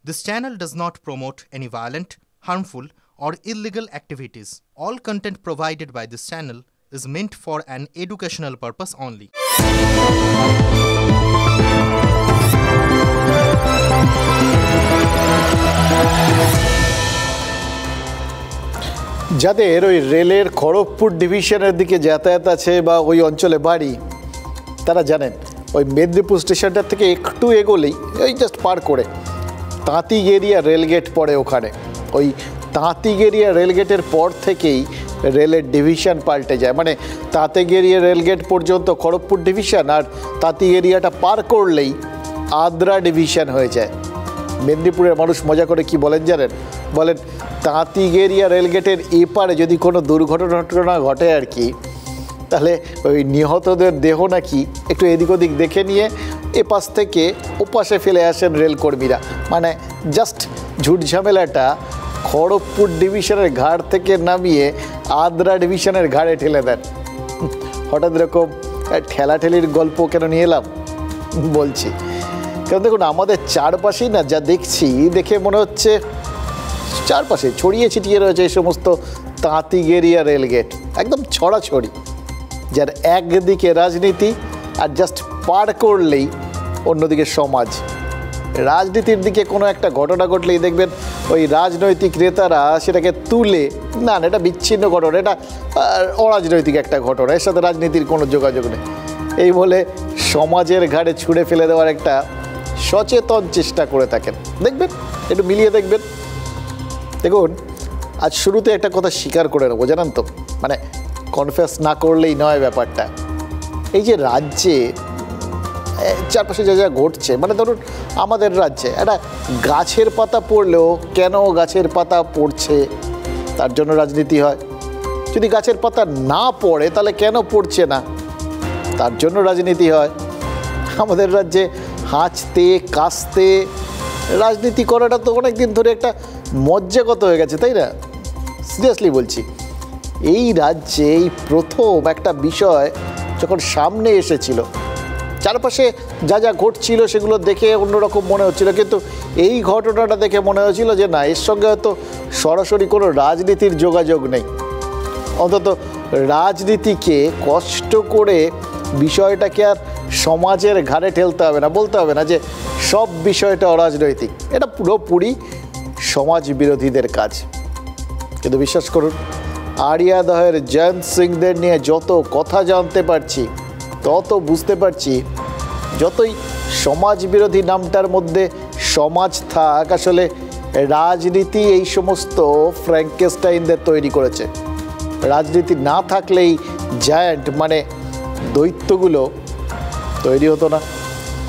This channel does not promote any violent, harmful, or illegal activities. All content provided by this channel is meant for an educational purpose only. যাদের ওই রেলের খড়গপুর ডিভিশনের দিকে যাতায়াত আছে বা ওই অঞ্চলে বাড়ি, তারা জানেন ওই মেদিনীপুর স্টেশনটার থেকে একটু এগোলেই ওই জাস্ট পার করে তাঁতিগেরিয়া রেলগেট পড়ে। ওখানে ওই তাঁতিগেরিয়া রেলগেটের পর থেকেই রেলের ডিভিশন পাল্টে যায়। মানে তাঁতিগেরিয়া রেলগেট পর্যন্ত খড়গপুর ডিভিশন, আর তাঁতিগেরিয়াটা পার করলেই আদ্রা ডিভিশন হয়ে যায়। মেদিনীপুরের মানুষ মজা করে কি বলেন জানেন? বলেন তাঁতিগেরিয়া রেলগেটের এপারে যদি কোনো দুর্ঘটনা ঘটে আর কি, তাহলে ওই নিহতদের দেহ নাকি একটু এদিক ওদিক দেখে নিয়ে এপাশ থেকে ওপাশে ফেলে আসেন রেলকর্মীরা। মানে জাস্ট ঝুটঝামেলাটা খড়গপুর ডিভিশনের ঘাড় থেকে নামিয়ে আদ্রা ডিভিশনের ঘাড়ে ঠেলে দেন। হঠাৎ এরকম ঠেলাঠেলির গল্প কেন নিয়ে এলাম বলছি, কারণ দেখুন আমাদের চারপাশেই না যা দেখছি, দেখে মনে হচ্ছে চারপাশে ছড়িয়ে ছিটিয়ে রয়েছে এই সমস্ত তাঁতিগেরিয়া রেলগেট, একদম ছড়াছড়ি, যার একদিকে রাজনীতি আর জাস্ট পার করলেই অন্যদিকে সমাজ। রাজনীতির দিকে কোনো একটা ঘটনা ঘটলেই দেখবেন ওই রাজনৈতিক নেতারা সেটাকে তুলে, না এটা বিচ্ছিন্ন ঘটনা, এটা অরাজনৈতিক একটা ঘটনা, এর সাথে রাজনীতির কোনো যোগাযোগ নেই, এই বলে সমাজের ঘাড়ে ছুঁড়ে ফেলে দেওয়ার একটা সচেতন চেষ্টা করে থাকেন। দেখবেন, একটু মিলিয়ে দেখবেন। দেখুন আজ শুরুতে একটা কথা স্বীকার করে নেবো, জানেন তো, মানে কনফেস না করলেই নয় ব্যাপারটা। এই যে রাজ্যে চারপাশে যা যা ঘটছে, মানে ধরুন আমাদের রাজ্যে একটা গাছের পাতা পড়লেও কেন গাছের পাতা পড়ছে তার জন্য রাজনীতি হয়, যদি গাছের পাতা না পড়ে তাহলে কেন পড়ছে না তার জন্য রাজনীতি হয়। আমাদের রাজ্যে হাঁচতে কাশতে রাজনীতি করাটা তো অনেক দিন ধরে একটা মজ্জাগত হয়ে গেছে, তাই না? সিরিয়াসলি বলছি, এই রাজ্যে এই প্রথম একটা বিষয় যখন সামনে এসেছিল, চারপাশে যা যা ঘটছিল সেগুলো দেখে অন্যরকম মনে হচ্ছিল, কিন্তু এই ঘটনাটা দেখে মনে হচ্ছিল যে না, এর সঙ্গে হয়তো সরাসরি কোনো রাজনীতির যোগাযোগ নেই। অন্তত রাজনীতিকে কষ্ট করে বিষয়টাকে আর সমাজের ঘাড়ে ঠেলতে হবে না, বলতে হবে না যে সব বিষয়টা অরাজনৈতিক, এটা পুরোপুরি সমাজ বিরোধীদের কাজ। কিন্তু বিশ্বাস করুন, আড়িয়াদহের জয়ন্ত সিংদের নিয়ে যত কথা জানতে পারছি, তত বুঝতে পারছি যতই সমাজ বিরোধী নামটার মধ্যে সমাজ থাক, আসলে রাজনীতি এই সমস্ত ফ্র্যাঙ্কেস্টাইনদের তৈরি করেছে। রাজনীতি না থাকলেই জায়ান্ট মানে দৈত্যগুলো তৈরি হতো না।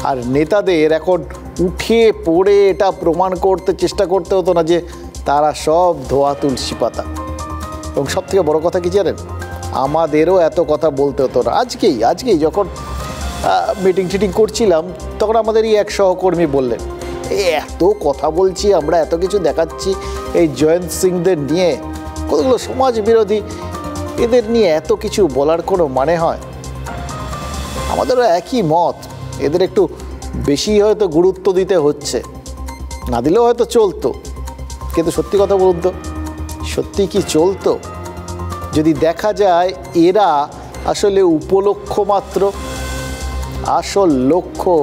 আর নেতাদের এখন উঠে পড়ে এটা প্রমাণ করতে চেষ্টা করতে হতো না যে তারা সব ধোয়া তুলসী পাতা। এবং সবথেকে বড় কথা কি জানেন, আমাদেরও এত কথা বলতে হতো না। আজকেই যখন মিটিং টিটিং করছিলাম, তখন আমাদেরই এক সহকর্মী বললেন, এত কথা বলছি আমরা, এত কিছু দেখাচ্ছি এই জয়ন্ত সিংদের নিয়ে, কতগুলো সমাজ বিরোধী, এদের নিয়ে এত কিছু বলার কোনো মানে হয়? আমাদেরও একই মত, এদের একটু বেশি হয়তো গুরুত্ব দিতে হচ্ছে, না দিলেও হয়তো চলতো। কিন্তু সত্যি কথা বলুন তো, সত্যি কি চলতো? যদি দেখা যায় এরা আসলে উপলক্ষ্য মাত্র, আসল লক্ষ্য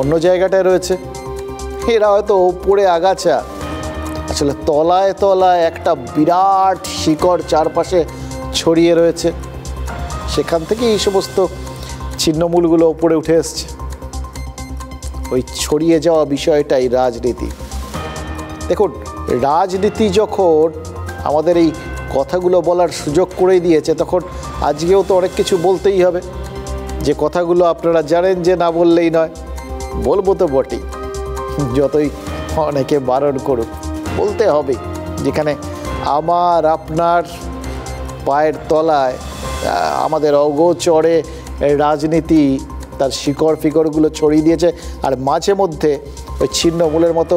অন্য জায়গাটায় রয়েছে। এরা হয়তো ওপরে আগাছা, আসলে তলায় তলায় একটা বিরাট শিকড় চারপাশে ছড়িয়ে রয়েছে, সেখান থেকে এই সমস্ত ছিন্নমূলগুলো ওপরে উঠে এসছে। ওই ছড়িয়ে যাওয়া বিষয়টাই রাজনীতি। দেখুন, রাজনীতি যখন আমাদের এই কথাগুলো বলার সুযোগ করে দিয়েছে, তখন আজকেও তো অনেক কিছু বলতেই হবে, যে কথাগুলো আপনারা জানেন যে না বললেই নয়। বলবো তো বটেই, যতই অনেকে বারণ করুক, বলতে হবে। যেখানে আমার আপনার পায়ের তলায় আমাদের অগোচরে রাজনীতি তার শিকড় ফিকড়গুলো ছড়িয়ে দিয়েছে, আর মাঝে মধ্যে ওই ছিন্নমূলের মতো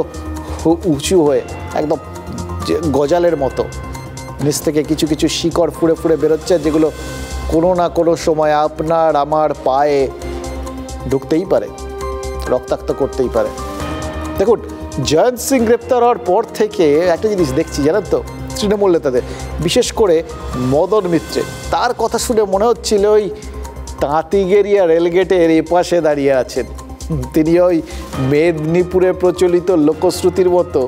উঁচু হয়ে একদম গজালের মতো নিচ থেকে কিছু কিছু শিকড় ফুঁড়ে ফুঁড়ে বেরোচ্ছে, যেগুলো কোনো না কোনো সময় আপনার আমার পায়ে ঢুকতেই পারে, রক্তাক্ত করতেই পারে। দেখুন, জয়ন্ত সিং গ্রেপ্তার হওয়ার পর থেকে একটা জিনিস দেখছি জানেন তো, তৃণমূল নেতাদের, বিশেষ করে মদন মিত্রে, তার কথা শুনে মনে হচ্ছিল ওই তাঁতিগেরিয়া রেলগেটের এপাশে দাঁড়িয়ে আছেন তিনি। ওই মেদিনীপুরে প্রচলিত লোকশ্রুতির মতো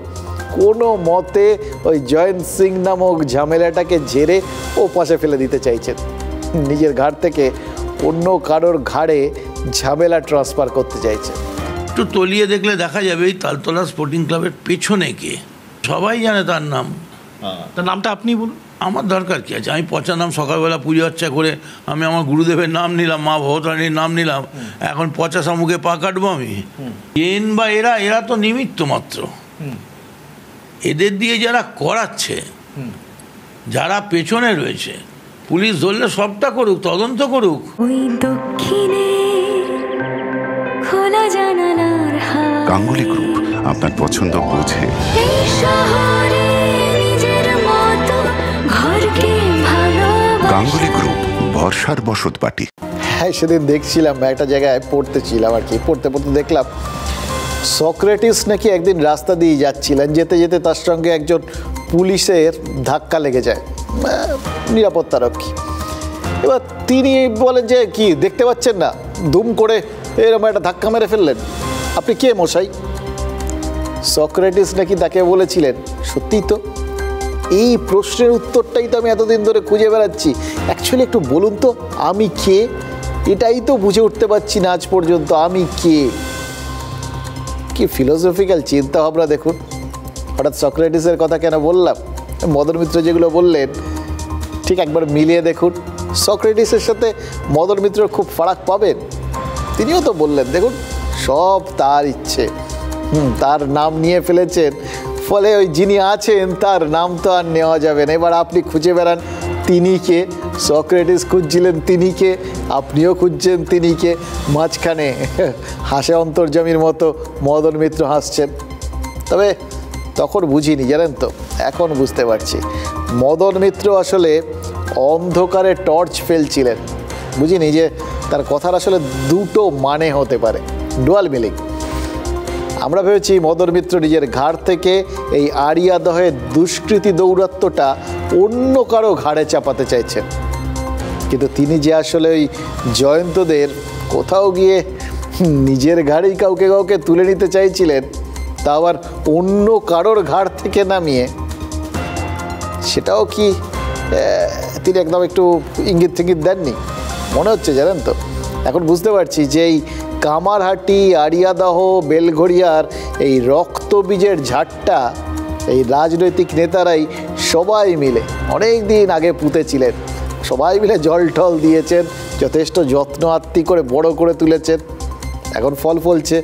কোনো মতে ওই জয়ন্ত সিং নামক ঝামেলাটাকে ঝেড়ে ও পাশে ফেলে দিতে চাইছেন, নিজের ঘাড় থেকে অন্য কারোর ঘাড়ে ঝামেলা ট্রান্সফার করতে চাইছেন। একটু তলিয়ে দেখলে দেখা যাবে এই তালতলা স্পোর্টিং ক্লাবের পেছনে কে, সবাই জানে তার নাম। তার নামটা আপনি বলুন। আমার দরকার কি আছে? আমি পচা নাম সকালবেলা পুজো আর্চা করে আমি আমার গুরুদেবের নাম নিলাম, মা ভবতারিণীর নাম নিলাম, এখন পচা শামুকে পা কাটবো আমি? বা এরা তো নিমিত্ত মাত্র। এদের দিয়ে যারা করাচ্ছে, যারা পেছনে রয়েছে, পুলিশ ধরলে সবটা করুক, তদন্ত করুক। গাঙ্গুলি গ্রুপ আপনার পছন্দ বোঝে। গাঙ্গুলি গ্রুপ, ভরসার বসতবাটি। হ্যাঁ, সেদিন দেখছিলাম একটা জায়গায় পড়তেছিলাম আর কি, পড়তে দেখলাম সক্রেটিস নাকি একদিন রাস্তা দিয়ে যাচ্ছিলেন, যেতে যেতে তার সঙ্গে একজন পুলিশের ধাক্কা লেগে যায়, নিরাপত্তারক্ষী। এবার তিনি বলেন যে কি দেখতে পাচ্ছেন না, দুম করে এরকম একটা ধাক্কা মেরে ফেললেন, আপনি কে মশাই? সক্রেটিস নাকি তাকে বলেছিলেন, সত্যিই তো, এই প্রশ্নের উত্তরটাই তো আমি এতদিন ধরে খুঁজে বেড়াচ্ছি, অ্যাকচুয়ালি একটু বলুন তো আমি কে, এটাই তো বুঝে উঠতে পারছি না আজ পর্যন্ত, আমি কে। কি ফিলোসফিক্যাল চিন্তা ভাবনা দেখুন। হঠাৎ সক্রেটিসের কথা কেন বললাম, মদন মিত্র যেগুলো বললেন ঠিক একবার মিলিয়ে দেখুন, সক্রেটিসের সাথে মদন মিত্র খুব ফারাক পাবেন। তিনিও তো বললেন, দেখুন সব তার ইচ্ছে, তার নাম নিয়ে ফেলেছেন, ফলে ওই যিনি আছেন তার নাম তো আর নেওয়া যাবে না। এবার আপনি খুঁজে বেড়ান তিনি কে, সক্রেটিস খুঁজছিলেন তিনি কে, আপনিও খুঁজছেন তিনি কে, মাঝখানে হাসে অন্তর্যামীর মতো মদন মিত্র হাসছেন। তবে তখন বুঝিনি জানেন তো, এখন বুঝতে পারছি মদন মিত্র আসলে অন্ধকারে টর্চ ফেলছিলেন, বুঝিনি যে তার কথার আসলে দুটো মানে হতে পারে, ডুয়াল মিনিং। আমরা ভেবেছি মদন মিত্র নিজের ঘাড় থেকে এই আড়িয়াদহের দুষ্কৃতি দৌরাত্ম্যটা অন্য কারো ঘাড়ে চাপাতে চাইছেন, কিন্তু তিনি যে আসলে ওই জয়ন্তদের কোথাও গিয়ে নিজের ঘাড়েই কাউকে তুলে নিতে চাইছিলেন, তা আবার অন্য কারোর ঘাড় থেকে নামিয়ে, সেটাও কি তিনি একদম একটু ইঙ্গিত ফিঙ্গিত দেননি মনে হচ্ছে জানেন তো। এখন বুঝতে পারছি যে এই কামারহাটি, আড়িয়াদহ, বেলঘড়িয়ার এই রক্তবীজের ঝাড়টা এই রাজনৈতিক নেতারাই সবাই মিলে অনেক দিন আগে পুঁতেছিলেন, সবাই মিলে জল টল দিয়েছেন, যথেষ্ট যত্ন আত্তি করে বড় করে তুলেছেন, এখন ফল ফলছে।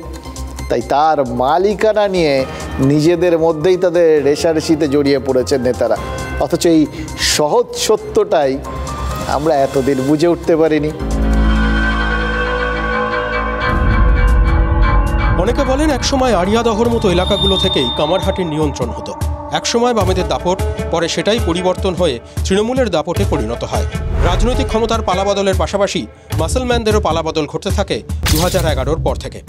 তাই তার মালিকানা নিয়ে নিজেদের মধ্যেই তাদের রেষারেষিতে জড়িয়ে পড়েছেন নেতারা, অথচ এই সহজ সত্যটাই আমরা এতদিন বুঝে উঠতে পারিনি। অনেকে বলেন একসময় আড়িয়াদহর মতো এলাকাগুলো থেকেই কামারহাটির নিয়ন্ত্রণ হতো। একসময় বামেদের দাপট, পরে সেটাই পরিবর্তন হয়ে তৃণমূলের দাপটে পরিণত হয়। রাজনৈতিক ক্ষমতার পালাবদলের পাশাপাশি মাসলম্যানদেরও পালাবদল ঘটতে থাকে 2011-র পর থেকে।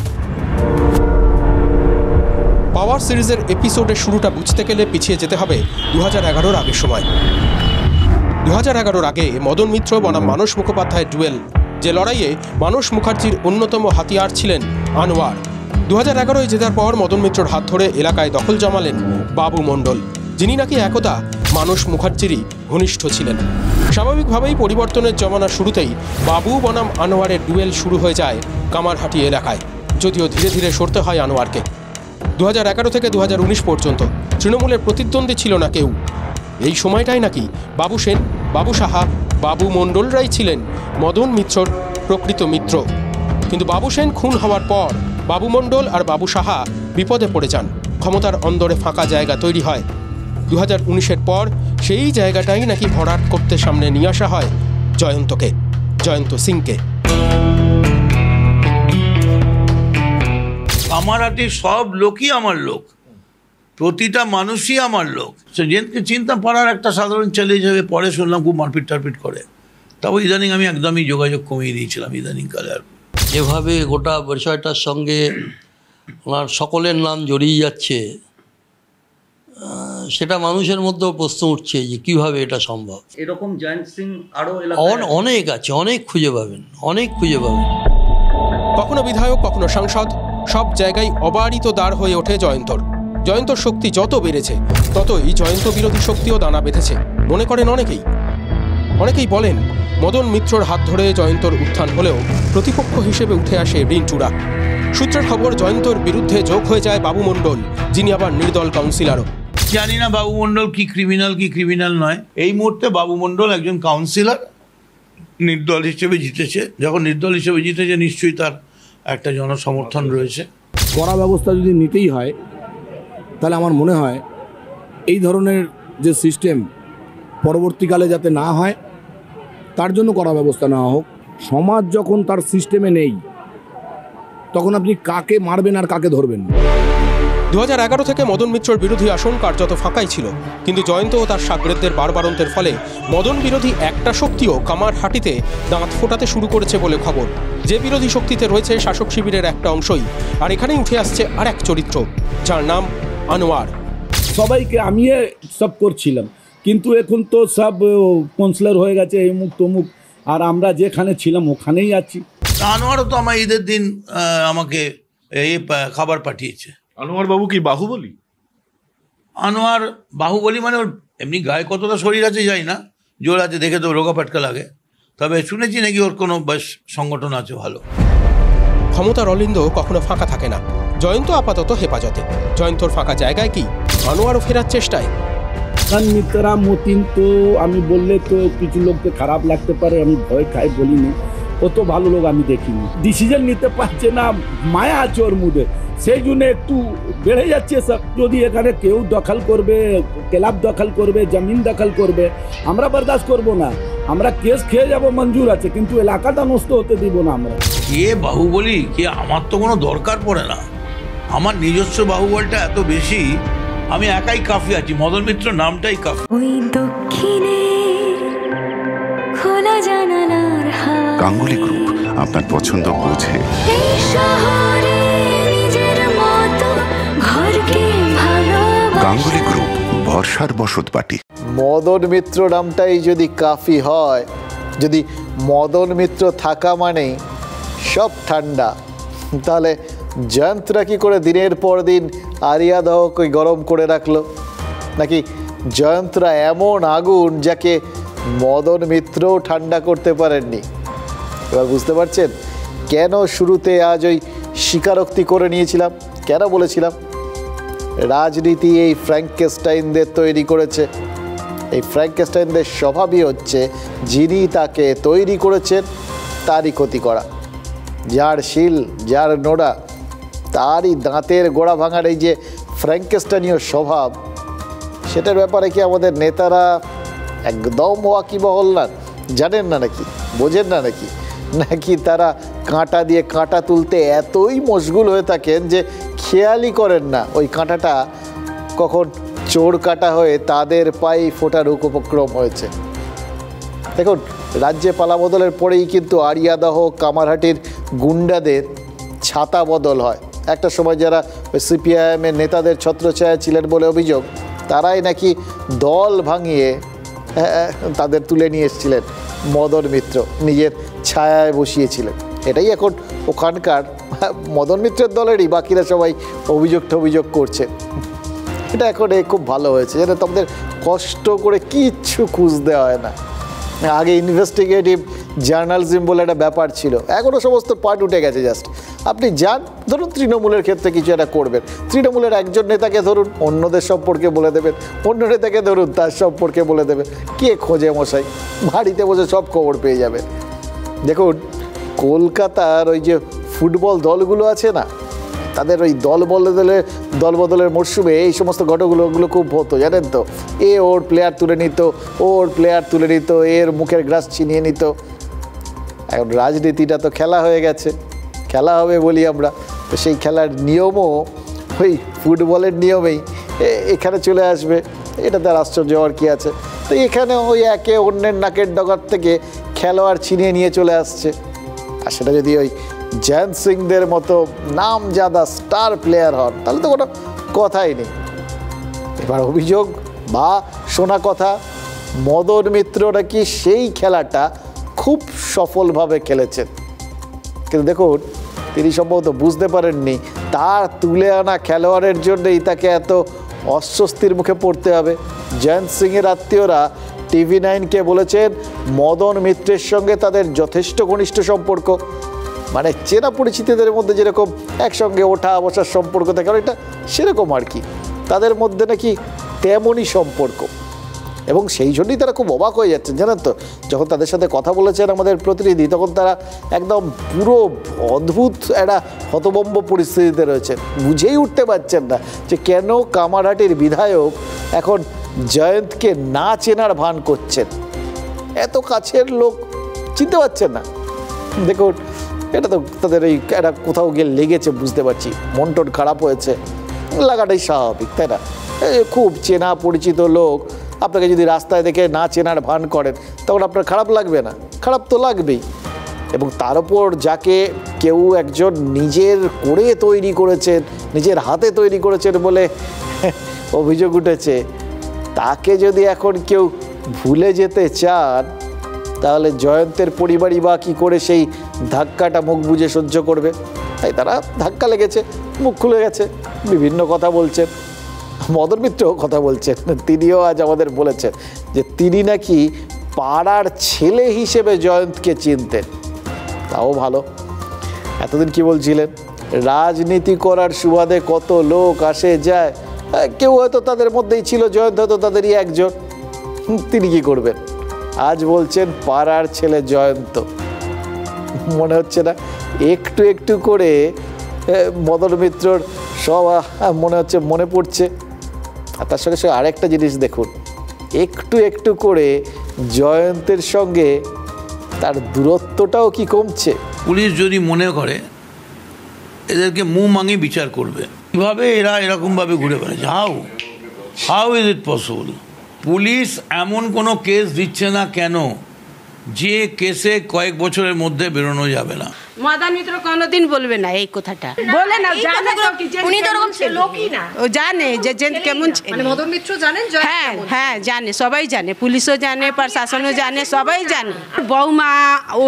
পাওয়ার সিরিজের এপিসোডের শুরুটা বুঝতে গেলে পিছিয়ে যেতে হবে 2011-র আগের সময়। 2011-র আগে মদন মিত্র বনাম মানস মুখোপাধ্যায়ের ডুয়েল, যে লড়াইয়ে মানস মুখার্জির অন্যতম হাতিয়ার ছিলেন আনোয়ার। 2011-য় জেতার পর মদন মিত্রর হাত ধরে এলাকায় দখল জমালেন বাবু মণ্ডল, যিনি নাকি একদা মানস মুখার্জিরই ঘনিষ্ঠ ছিলেন। স্বাভাবিকভাবেই পরিবর্তনের জমানার শুরুতেই বাবু বনাম আনোয়ারের ডুয়েল শুরু হয়ে যায় কামারহাটি এলাকায়, যদিও ধীরে ধীরে সরতে হয় আনোয়ারকে। 2011 থেকে 2019 পর্যন্ত তৃণমূলের প্রতিদ্বন্দ্বী ছিল না কেউ। এই সময়টাই নাকি বাবু সেন, বাবু সাহা, বাবু মণ্ডলরাই ছিলেন মদন মিত্রর প্রকৃত মিত্র। কিন্তু বাবু সেন খুন হওয়ার পর বাবু মণ্ডল আর বাবু সাহা বিপদে পড়ে যান, ক্ষমতার অন্দরে ফাঁকা জায়গা তৈরি হয়। 2019-এর পর সেই জায়গাটাই নাকি ভরাট করতে সামনে নিয়ে আসা হয় জয়ন্ত সিংকে। কামারহাটির সব লোকই আমার লোক, প্রতিটা মানুষই আমার লোক। সে জেনকে চিনতাম, পাড়ার একটা সাধারণ ছেলে হিসেবে, পরে শুনলাম খুব মারপিট টারপিট করে, তবে ইদানিং আমি একদমই যোগাযোগ কমিয়ে দিয়েছিলাম ইদানিংকালে। আর যেভাবে গোটা বিষয়টার সঙ্গে ওনার সকলের নাম জড়িয়ে যাচ্ছে, সেটা মানুষের মধ্যেও প্রশ্ন উঠছে যে কীভাবে এটা সম্ভব। এরকম জয়ন্ত সিং আরও অনেক আছে, অনেক খুঁজে পাবেন। কখনো বিধায়ক, কখনো সাংসদ, সব জায়গায় অবারিত দাঁড় হয়ে ওঠে জয়ন্তর। জয়ন্তর শক্তি যত বেড়েছে ততই জয়ন্ত বিরোধী শক্তিও দানা বেঁধেছে মনে করেন অনেকেই বলেন মদন মিত্রর হাত ধরে জয়ন্তর উত্থান হলেও প্রতিপক্ষ হিসেবে উঠে আসে রিন্টুরা। সূত্রের খবর, জয়ন্তর বিরুদ্ধে যোগ হয়ে যায় বাবু মণ্ডল, যিনি আবার নির্দল কাউন্সিলরও। জানি না বাবু মণ্ডল কি ক্রিমিনাল নয়। এই মুহূর্তে বাবু মণ্ডল একজন কাউন্সিলর, নির্দল হিসেবে জিতেছে। যখন নির্দল হিসেবে জিতেছে নিশ্চয়ই তার একটা জনসমর্থন রয়েছে। কড়া ব্যবস্থা যদি নিতেই হয় তাহলে আমার মনে হয় এই ধরনের যে সিস্টেম পরবর্তীকালে যাতে না হয় তার জন্য কড়া ব্যবস্থা নেওয়া হোক। সমাজ যখন তার সিস্টেমে নেই তখন আপনি কাকে মারবেন আর কাকে ধরবেন। 2011 থেকে মদন মিত্রর বিরোধী আসন কার্যত ফাঁকাই ছিল, কিন্তু জয়ন্ত ও তার সাগরেদদের বারবারন্তের ফলে মদন বিরোধী একটা শক্তিও কামারহাটিতে দাঁত ফোটাতে শুরু করেছে বলে খবর। যে বিরোধী শক্তিতে রয়েছে শাসক শিবিরের একটা অংশই, আর এখানেই উঠে আসছে আর এক চরিত্র, যার নাম আনোয়ার। সবাইকে আমি সব করছিলাম, কিন্তু এখন তো সব কাউন্সিলর হয়ে গেছে, এমুক তমুক, আর আমরা যেখানে ছিলাম ওখানেই আছি। আনোয়ারও তো আমার ঈদের দিন আমাকে এই খাবার পাঠিয়েছে। আনোয়ার বাবু কি বাহুবলী? আনোয়ার বাহুবলী মানে ওর এমনি গায়ে কতটা শরীর আছে যাই না, জোর আছে দেখে তো রোগা পাটকা লাগে, তবে শুনেছি নাকি ওর কোনো বেশ সংগঠন আছে ভালো। ক্ষমতার অলিন্দ কখনো ফাঁকা থাকে না। জয়ন্ত আপাতত হেফাজতে। জয়ন্তর ফাঁকা জায়গায় কি আনোয়ারও ফেরার চেষ্টায়? মিত্রা মতিন তো আমি বললে তো কিছু লোককে খারাপ লাগতে পারে, আমি ভয় খাই বলিনি, অত ভালো লোক আমি দেখিনি। ডিসিশন নিতে পারছে না, মায়া আছে ওর মধ্যে, সেই জন্য একটু বেড়ে যাচ্ছে সব। যদি এখানে কেউ দখল করবে, ক্লাব দখল করবে, জমিন দখল করবে, আমরা বরদাস্ত করব না। আমরা কেস খেয়ে যাব, মঞ্জুর আছে, কিন্তু এলাকাটা নষ্ট হতে দিব না আমরা। কে বাহুবলী কে আমার তো কোনো দরকার পড়ে না। আমার নিজস্ব বাহুবলটা এত বেশি, আমি একাই কাফি আছি। মদন মিত্র নামটাই কাফি। ওই দক্ষিণে খোলা জানালার হাওয়া, গাঙ্গুলি গ্রুপ, আপনার পছন্দ বোঝে। এই শহরে নিজের মতো ঘরকে ভালোবাসা। গাঙ্গুলি গ্রুপ, ভরসার বসতবাটি। মদন মিত্র নামটাই যদি কাফি হয়, যদি মদন মিত্র থাকা মানেই সব ঠান্ডা, তাহলে জয়ন্তরা কি করে দিনের পর দিন আরিয়া দহকে গরম করে রাখলো? নাকি জয়ন্তরা এমন আগুন যাকে মদন মিত্রও ঠান্ডা করতে পারেননি? এবার বুঝতে পারছেন কেন শুরুতে আজ ওই স্বীকারোক্তি করে নিয়েছিলাম, কেন বলেছিলাম রাজনীতি এই ফ্র্যাঙ্কেস্টাইনদের তৈরি করেছে। এই ফ্র্যাঙ্কেস্টাইনদের স্বভাবই হচ্ছে যিনি তাকে তৈরি করেছেন তারই ক্ষতি করা। যার শিল, যার নোড়া, তারই দাঁতের গোড়া ভাঙার এই যে ফ্র্যাঙ্কেস্টাইনীয় স্বভাব, সেটার ব্যাপারে কি আমাদের নেতারা একদম ওয়াকিবহল না? জানেন না নাকি? বোঝেন না নাকি? নাকি তারা কাঁটা দিয়ে কাঁটা তুলতে এতই মশগুল হয়ে থাকেন যে খেয়ালই করেন না ওই কাঁটাটা কখন চোর কাটা হয়ে তাদের পায়ে ফোটার উপক্রম হয়েছে। দেখুন, রাজ্যে পালাবদলের পরেই কিন্তু আরিয়াদহ, কামারহাটির গুন্ডাদের ছাতা বদল হয়। একটা সময় যারা সিপিআইএমের নেতাদের ছত্রছায়া ছিলেন বলে অভিযোগ, তারাই নাকি দল ভাঙিয়ে তাদের তুলে নিয়ে এসেছিলেন মদন মিত্র, নিজের ছায়ায় বসিয়েছিলেন। এটাই এখন ওখানকার মদন মিত্রের দলেরই বাকিরা সবাই অভিযোগ করছে। এটা এখন খুব ভালো হয়েছে, যেন তোমাদের কষ্ট করে কিচ্ছু খুঁজতে হয় না। আগে ইনভেস্টিগেটিভ জার্নালিজম বলে একটা ব্যাপার ছিল, এখনও সমস্ত পার্ট উঠে গেছে। জাস্ট আপনি যান, ধরুন তৃণমূলের ক্ষেত্রে কিছু একটা করবেন, তৃণমূলের একজন নেতাকে ধরুন অন্যদের সম্পর্কে বলে দেবেন, অন্য নেতাকে ধরুন তার সম্পর্কে বলে দেবেন। কে খোঁজে মশাই? বাড়িতে বসে সব খবর পেয়ে যাবেন। দেখুন, কলকাতার ওই যে ফুটবল দলগুলো আছে না, তাদের ওই দল বদলের মরশুমে এই সমস্ত ঘটনাগুলো খুব হতো, জানেন তো। ওর প্লেয়ার তুলে নিত, ওর প্লেয়ার তুলে নিত, এর মুখের গ্রাস ছিনিয়ে নিত। এখন রাজনীতিটা তো খেলা হয়ে গেছে, খেলা হবে বলি আমরা, তো সেই খেলার নিয়মও ওই ফুটবলের নিয়মেই এখানে চলে আসবে। এটা তার আশ্চর্য হওয়ার কী আছে? তো এখানে ওই একে অন্যের নাকের ডগার থেকে খেলোয়াড় ছিনিয়ে নিয়ে চলে আসছে। আর সেটা যদি ওই জয়ন্ত সিংদের মতো নামজাদা স্টার প্লেয়ার হন, তাহলে তো কোনো কথাই নেই। এবার অভিযোগ বা শোনা কথা, মদন মিত্র নাকি সেই খেলাটা খুব সফলভাবে খেলেছেন, কিন্তু দেখুন তিনি সম্ভবত বুঝতে পারেননি তার তুলে আনা খেলোয়াড়ের জন্যই তাকে এত অস্বস্তির মুখে পড়তে হবে। জয়ন্ত সিংয়ের আত্মীয়রা TV9-কে বলেছেন মদন মিত্রের সঙ্গে তাদের যথেষ্ট ঘনিষ্ঠ সম্পর্ক, মানে চেনা পরিচিতদের মধ্যে যেরকম একসঙ্গে ওঠা বসার সম্পর্ক থাকে এটা সেরকম আর কি, তাদের মধ্যে নাকি তেমনই সম্পর্ক। এবং সেই জন্যই তারা খুব অবাক হয়ে যাচ্ছেন জানেন তো, যখন তাদের সাথে কথা বলেছেন আমাদের প্রতিনিধি, তখন তারা একদম পুরো অদ্ভুত একটা হতভম্ব পরিস্থিতিতে রয়েছেন, বুঝেই উঠতে পারছেন না যে কেন কামারহাটির বিধায়ক এখন জয়ন্তকে না চেনার ভান করছেন। এত কাছের লোক চিনতে পারছেন না। দেখুন এটা তো তাদের এই একটা কোথাও গিয়ে লেগেছে, বুঝতে পারছি মন টন খারাপ হয়েছে, লাগাটাই স্বাভাবিক তাই না। খুব চেনা পরিচিত লোক আপনাকে যদি রাস্তায় দেখে না চেনার ভান করেন তখন আপনার খারাপ লাগবে না? খারাপ তো লাগবেই। এবং তার উপর যাকে কেউ একজন নিজের করে তৈরি করেছেন, নিজের হাতে তৈরি করেছেন বলে অভিযোগ উঠেছে, তাকে যদি এখন কেউ ভুলে যেতে চান তাহলে জয়ন্তের পরিবারই বা কী করে সেই ধাক্কাটা মুখ বুজে সহ্য করবে? তাই তারা ধাক্কা লেগেছে, মুখ খুলে গেছে, বিভিন্ন কথা বলছেন। মদন মিত্রও কথা বলছেন, তিনিও আজ আমাদের বলেছেন যে তিনি নাকি পাড়ার ছেলে হিসেবে জয়ন্তকে চিনতেন। তাও ভালো। এতদিন কি বলছিলেন, রাজনীতি করার সুবাদে কত লোক আসে যায়, কেউ হয়তো তাদের মধ্যেই ছিল, জয়ন্ত হয়তো তাদেরই একজন, তিনি কি করবেন? আজ বলছেন পাড়ার ছেলে জয়ন্ত। মনে হচ্ছে না একটু একটু করে মদন মিত্রর সব মনে হচ্ছে মনে পড়ছে। আর তার সঙ্গে সঙ্গে আরেকটা জিনিস দেখুন, একটু একটু করে জয়ন্তের সঙ্গে তার দূরত্বটাও কি কমছে। পুলিশ যদি মনে করে এদেরকে মুখ মাঙি বিচার করবে, কীভাবে এরা এরকমভাবে ঘুরে বেড়াচ্ছে, how is it possible? Police এমন কোনো কেস দিচ্ছে না কেন যে কেসে কয়েক বছরের মধ্যে বেরোনো যাবে না? মদন মিত্র কোনোদিন বলবে না এই কথাটা, বলে না, জানে তো কি উনি তো এরকম লোকই না, ও জানে যে কেমন ছেলে। মানে মদন মিত্র জানেন? হ্যাঁ হ্যাঁ জানে, সবাই জানে, পুলিশও জানে, প্রশাসনও জানে, সবাই জানে। বৌমা ও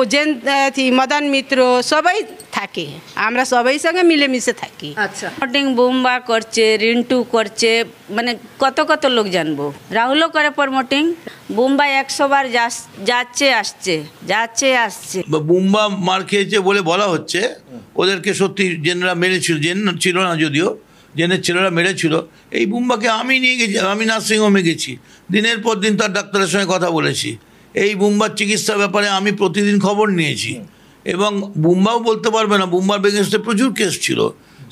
মদন মিত্র সবাই থাকে, আমরা সবাই সঙ্গে মিলেমিশে থাকি। আচ্ছা, প্রমোটিং বুম্বা করছে, রিন্টু করছে, মানে কত কত লোক জানবো। রাহুলও করে প্রমোটিং, বুম্বা 100 বার যাচ্ছে আসছে, যাচ্ছে আসছে। বুম্বা মার খেয়েছে বলে বলা হচ্ছে ওদেরকে সত্যি জেনেরা মেরেছিল, ছিল না যদিও, জেনের ছেলেরা মেরেছিল। এই বুম্বাকে আমি নিয়ে গেছি, আমি নার্সিংহোমে গেছি, দিনের পর দিন তার ডাক্তারের সঙ্গে কথা বলেছি, এই বুম্বার চিকিৎসার ব্যাপারে আমি প্রতিদিন খবর নিয়েছি। এবং বুম্বাও বলতে পারবে না, বুম্বার এগেইনস্টে প্রচুর কেস ছিল,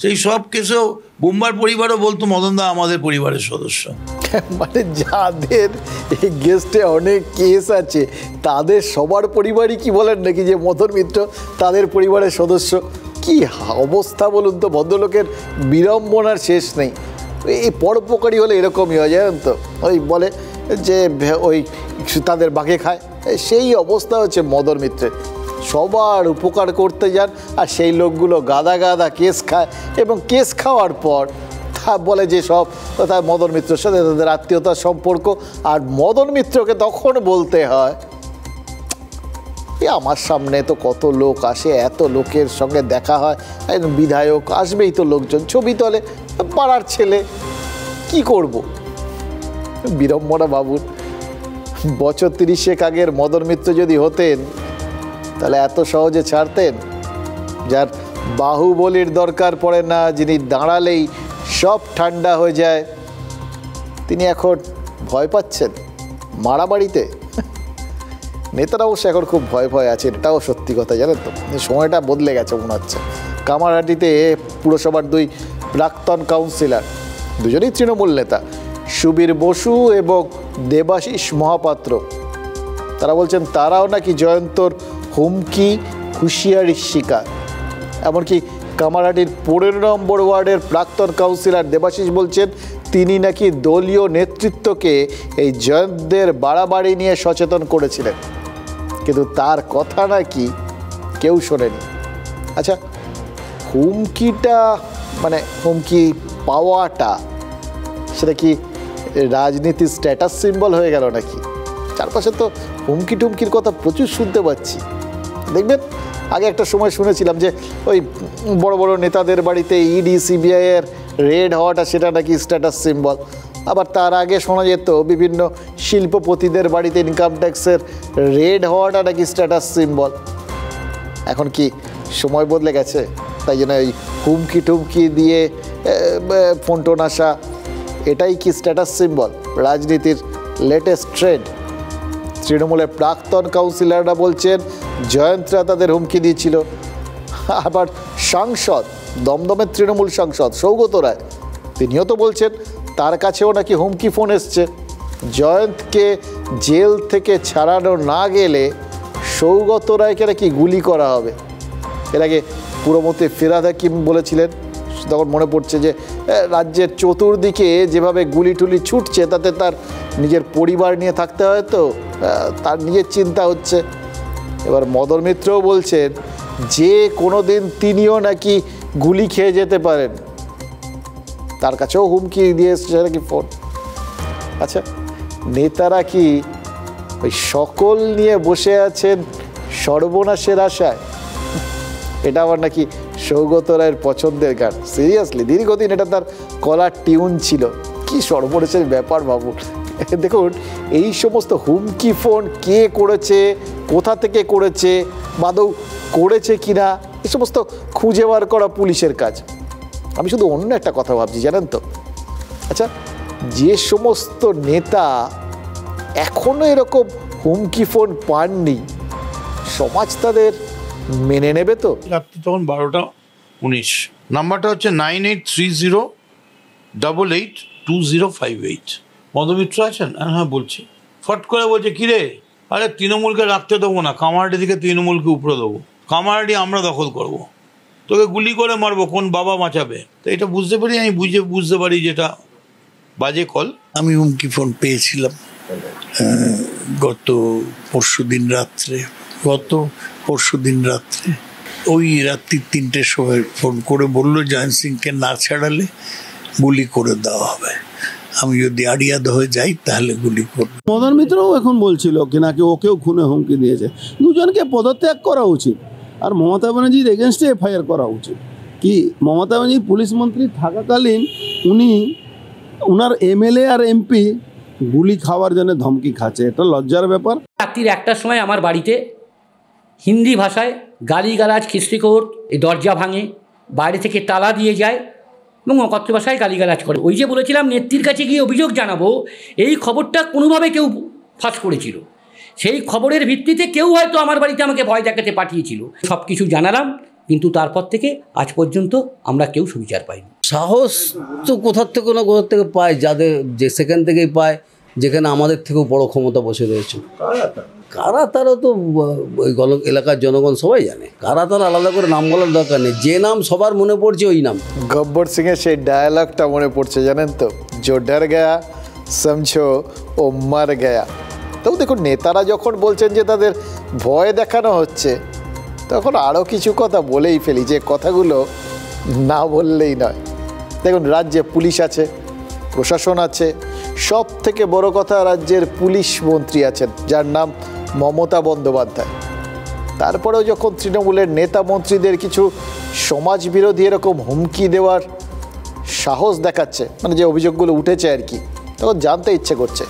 সেই সব কেসেও বুম্বার পরিবারও বলতো মদনদা আমাদের পরিবারের সদস্য। মানে যাদের এই গেস্টে অনেক কেস আছে তাদের সবার পরিবারই কি বলেন নাকি যে মদন মিত্র তাদের পরিবারের সদস্য? কি অবস্থা বলুন তো, ভদ্রলোকের বিড়ম্বনার শেষ নেই। এই পরোপকারী হলে এরকমই হয় জানেন তো, ওই বলে যে ওই তাদের বাঘে খায়, সেই অবস্থা হচ্ছে মদন মিত্রের। সবার উপকার করতে যান আর সেই লোকগুলো গাদা গাদা কেস খায়, এবং কেস খাওয়ার পর তা বলে যে সব তার মদন মিত্রের সাথে তাদের আত্মীয়তার সম্পর্ক। আর মদন মিত্রকে তখন বলতে হয় আমার সামনে তো কত লোক আসে, এত লোকের সঙ্গে দেখা হয়, বিধায়ক আসবেই তো লোকজন, ছবি তোলে, পাড়ার ছেলে, কি করব? বিড়ম্বনা বাবুর। বছর 30 আগের মদন মিত্র যদি হতেন তাহলে এত সহজে ছাড়তেন? যার বাহুবলীর দরকার পড়ে না, যিনি দাঁড়ালেই সব ঠান্ডা হয়ে যায়, তিনি এখন ভয় পাচ্ছেন মারামারিতে। নেতারা অবশ্য এখন খুব ভয় ভয় আছেন, এটাও সত্যি কথা জানেন তো। সময়টা বদলে গেছে মনে হচ্ছে। কামারহাটিতে পুরসভার 2 প্রাক্তন কাউন্সিলর, দুজনেই তৃণমূল নেতা, সুবীর বসু এবং দেবাশিস মহাপাত্র, তারা বলছেন তারাও নাকি জয়ন্তর হুমকি হুঁশিয়ারির শিকার। এমনকি কামারহাটির 15 নম্বর ওয়ার্ডের প্রাক্তন কাউন্সিলর দেবাশিস বলছেন তিনি নাকি দলীয় নেতৃত্বকে এই জয়ন্তদের বাড়াবাড়ি নিয়ে সচেতন করেছিলেন, কিন্তু তার কথা নাকি কেউ শোনেনি। আচ্ছা, হুমকিটা মানে হুমকি পাওয়াটা সেটা কি রাজনীতির স্ট্যাটাস সিম্বল হয়ে গেল নাকি? চারপাশে তো হুমকি টুমকির কথা প্রচুর শুনতে পাচ্ছি। দেখবেন আগে একটা সময় শুনেছিলাম যে ওই বড় বড় নেতাদের বাড়িতে ইডি সিবিআই এর রেড হওয়াটা সেটা নাকি স্ট্যাটাস সিম্বল। আবার তার আগে শোনা যেত বিভিন্ন শিল্পপতিদের বাড়িতে ইনকাম ট্যাক্সের রেড হওয়াটা নাকি স্ট্যাটাস সিম্বল। এখন কি সময় বদলে গেছে, তাই জন্য ওই হুমকি টুমকি দিয়ে ফোন টোন আসা এটাই কি স্ট্যাটাস সিম্বল? রাজনীতির লেটেস্ট ট্রেন্ড। তৃণমূলের প্রাক্তন কাউন্সিলররা বলছেন জয়ন্তরা তাদের হুমকি দিয়েছিল। আবার সাংসদ, দমদমের তৃণমূল সাংসদ সৌগত রায়, তিনিও তো বলছেন তার কাছেও নাকি হুমকি ফোন এসছে। জয়ন্তকে জেল থেকে ছাড়ানো না গেলে সৌগত রায়কে নাকি গুলি করা হবে। এর আগে পুরমন্ত্রী ফিরহাদ হাকিম বলেছিলেন, তখন মনে পড়ছে যে রাজ্যের চতুর্দিকে যেভাবে গুলি টুলি ছুটছে তাতে তার নিজের পরিবার নিয়ে থাকতে হয়, তো তার নিজের চিন্তা হচ্ছে। এবার মদন মিত্রও বলছেন যে কোনো দিন তিনিও নাকি গুলি খেয়ে যেতে পারেন, তার কাছেও হুমকি দিয়ে এসছে নাকি ফোন। আচ্ছা, নেতারা কি ওই সকল নিয়ে বসে আছেন সর্বনাশের আশায়? এটা আবার নাকি সৌগত রায়ের পছন্দের গান। সিরিয়াসলি দীর্ঘদিন এটা তার কলার টিউন ছিল। কি সর্বনাশের ব্যাপার ভাবুন। দেখুন, এই সমস্ত হুমকি ফোন কে করেছে, কোথা থেকে করেছে, বাদৌ করেছে কিনা, এই সমস্ত খুঁজে বার করা পুলিশের কাজ। আমি শুধু অন্য একটা কথা ভাবছি, জানেন তো? আচ্ছা, যে সমস্ত নেতা এখনো এরকম হুমকি ফোন পাননি, সমাজ তাদের মেনে নেবে তো? রাত্রি তখন 12:19, নাম্বারটা হচ্ছে 9830882058। মধুমিত্র আছেন? হ্যাঁ বলছি। ফট করে বলছে, কিরে, আরে তৃণমূলকে রাখতে দেবো না, কামারহাটি থেকে তৃণমূলকে উপরে দেবো, কামারহাটি আমরা দখল করব, তোকে গুলি করে মারবো, কোন বাবা বাঁচাবে? তো এটা বুঝতে পারি, আমি বুঝতে পারি যেটা বাজে কল। আমি হুমকি ফোন পেয়েছিলাম গত পরশুদিন রাত্রে ওই রাত্রি 3টের সময় ফোন করে বললো জয়ন্ত সিংকে না ছাড়ালে গুলি করে দেওয়া হবে, আমি যদি আড়িয়াদ হয়ে যাই তাহলে গুলি করব। মদন মিত্রও এখন বলছিল কি নাকি ওকেও খুনে হুমকি দিয়েছে। দুজনকে পদত্যাগ করা উচিত, আর মমতা ব্যানার্জির এগেনস্টে এফআইআর করা উচিত। কি মমতা ব্যানার্জি পুলিশ মন্ত্রী থাকাকালীন উনার এমএলএ আর এমপি গুলি খাওয়ার জন্য ধমকি খাচ্ছে, এটা লজ্জার ব্যাপার। রাত্রির 1টার সময় আমার বাড়িতে হিন্দি ভাষায় গালিগালাজ খিস্ত্রিকোর, এই দরজা ভাঙে, বাইরে থেকে তালা দিয়ে যায় এবং অকথ্য ভাষায় গালিগালাজ করে। ওই যে বলেছিলাম নেত্রীর কাছে গিয়ে অভিযোগ জানাবো, এই খবরটা কোনোভাবে কেউ ফাঁস করেছিল। সেই খবরের ভিত্তিতে কেউ হয়তো আমার বাড়িতে আমাকে ভয় দেখাতে পাঠিয়েছিল। সব কিছু জানালাম, কিন্তু তারপর থেকে আজ পর্যন্ত আমরা কেউ সুবিচার পাইনি। সাহস তো কোথার থেকে পায়, যাদের যে সেখান থেকেই পায়, যেখানে আমাদের থেকেও বড় ক্ষমতা বসে রয়েছে। কারা তারা তো ওই এলাকার জনগণ সবাই জানে। কারা তারা আলাদা করে নাম বলার দরকার নেই, যে নাম সবার মনে পড়ছে ওই নাম। গব্বর সিংয়ের সেই ডায়ালগটা মনে পড়ছে, জানেন তো, জো ডর গয়া সমঝো ও মার গয়া। তো দেখুন, নেতারা যখন বলছেন যে তাদের ভয় দেখানো হচ্ছে, তখন আরও কিছু কথা বলেই ফেলি, যে কথাগুলো না বললেই নয়। দেখুন, রাজ্যে পুলিশ আছে, প্রশাসন আছে, সব থেকে বড় কথা রাজ্যের পুলিশ মন্ত্রী আছেন, যার নাম মমতা বন্দ্যোপাধ্যায়। তারপরেও যখন তৃণমূলের নেতা মন্ত্রীদের কিছু সমাজবিরোধী এরকম হুমকি দেওয়ার সাহস দেখাচ্ছে, মানে যে অভিযোগগুলো উঠেছে আর কি, তখন জানতে ইচ্ছে করছে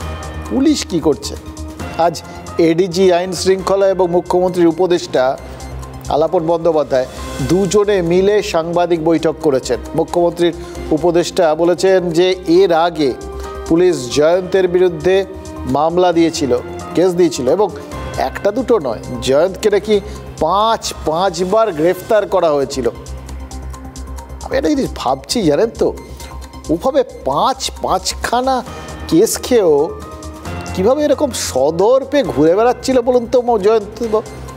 পুলিশ কি করছে। আজ এডিজি আইন শৃঙ্খলা এবং মুখ্যমন্ত্রীর উপদেষ্টা আলাপন বন্দ্যোপাধ্যায় দুজনে মিলে সাংবাদিক বৈঠক করেছেন। মুখ্যমন্ত্রীর উপদেষ্টা বলেছেন যে এর আগে পুলিশ জয়ন্তের বিরুদ্ধে মামলা দিয়েছিল, কেস দিয়েছিল, এবং একটা দুটো নয়, জয়ন্তকে নাকি পাঁচবার গ্রেফতার করা হয়েছিল। আমি একটা জিনিস ভাবছি, জানেন তো, ওভাবে পাঁচখানা কেস খেয়েও কীভাবে এরকম সদর্পে ঘুরে বেড়াচ্ছিল বলুন তো? জয়ন্ত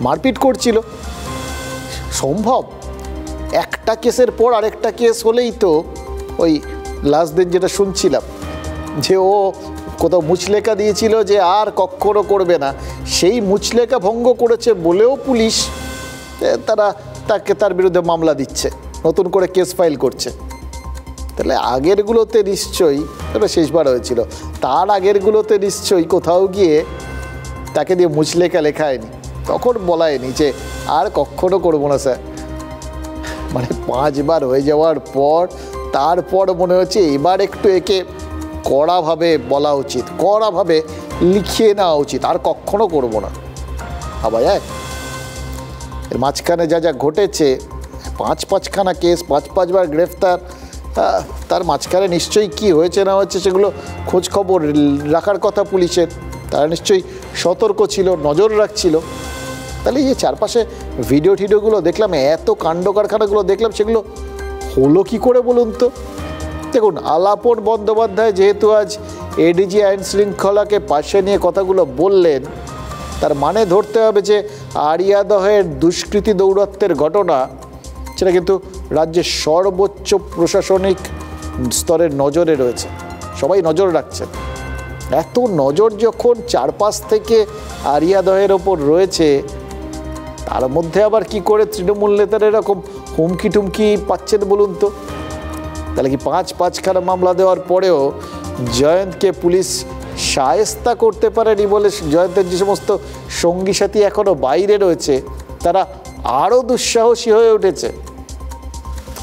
মারপিট করছিল, সম্ভব? একটা কেসের পর আরেকটা কেস হলেই তো ওই লাস্ট দিন যেটা শুনছিলাম যে ও কোথাও মুচলেখা দিয়েছিল যে আর কখনো করবে না, সেই মুচলেখা ভঙ্গ করেছে বলেও পুলিশ তার বিরুদ্ধে মামলা দিচ্ছে, নতুন করে কেস ফাইল করছে। তাহলে আগেরগুলোতে নিশ্চয়ই, তবে শেষবার হয়েছিল, তার আগেরগুলোতে নিশ্চয়ই কোথাও গিয়ে তাকে দিয়ে মুচলেখা লেখায়নি, তখন বলায়নি যে আর কখনো করবো না স্যার। মানে 5 বার হয়ে যাওয়ার পর তারপর মনে হচ্ছে এবার একটু একে কড়াভাবে বলা উচিত, কড়াভাবে লিখিয়ে নেওয়া উচিত, আর কখনো করবো না। আবার এর মাঝখানে যা যা ঘটেছে, 5-5খানা কেস, 5 বার গ্রেফতার, তার মাঝখানে নিশ্চয়ই কি হয়েছে না হয়েছে সেগুলো খোঁজ খবর রাখার কথা পুলিশের। তারা নিশ্চয়ই সতর্ক ছিল, নজর রাখছিল। তাহলে এই যে চারপাশে ভিডিও টিডিওগুলো দেখলাম, এত কাণ্ড কারখানাগুলো দেখলাম, সেগুলো হলো কি করে বলুন তো? দেখুন, আলাপন বন্দ্যোপাধ্যায় যেহেতু আজ এডিজি আইন শৃঙ্খলাকে পাশে নিয়ে কথাগুলো বললেন, তার মানে ধরতে হবে যে আড়িয়াদহের দুষ্কৃতী দৌরাত্ম্যের ঘটনা, সেটা কিন্তু রাজ্যের সর্বোচ্চ প্রশাসনিক স্তরের নজরে রয়েছে, সবাই নজর রাখছেন। এত নজর যখন চারপাশ থেকে আড়িয়াদহের ওপর রয়েছে, তার মধ্যে আবার কি করে তৃণমূল নেতারা এরকম হুমকি টুমকি পাচ্ছেন বলুন তো? তাহলে কি 5-5খানা মামলা দেওয়ার পরেও জয়ন্তকে পুলিশ শায়েস্তা করতে পারেনি বলে জয়ন্তের যে সমস্ত সঙ্গী সাথী এখনও বাইরে রয়েছে তারা আরও দুঃসাহসী হয়ে উঠেছে।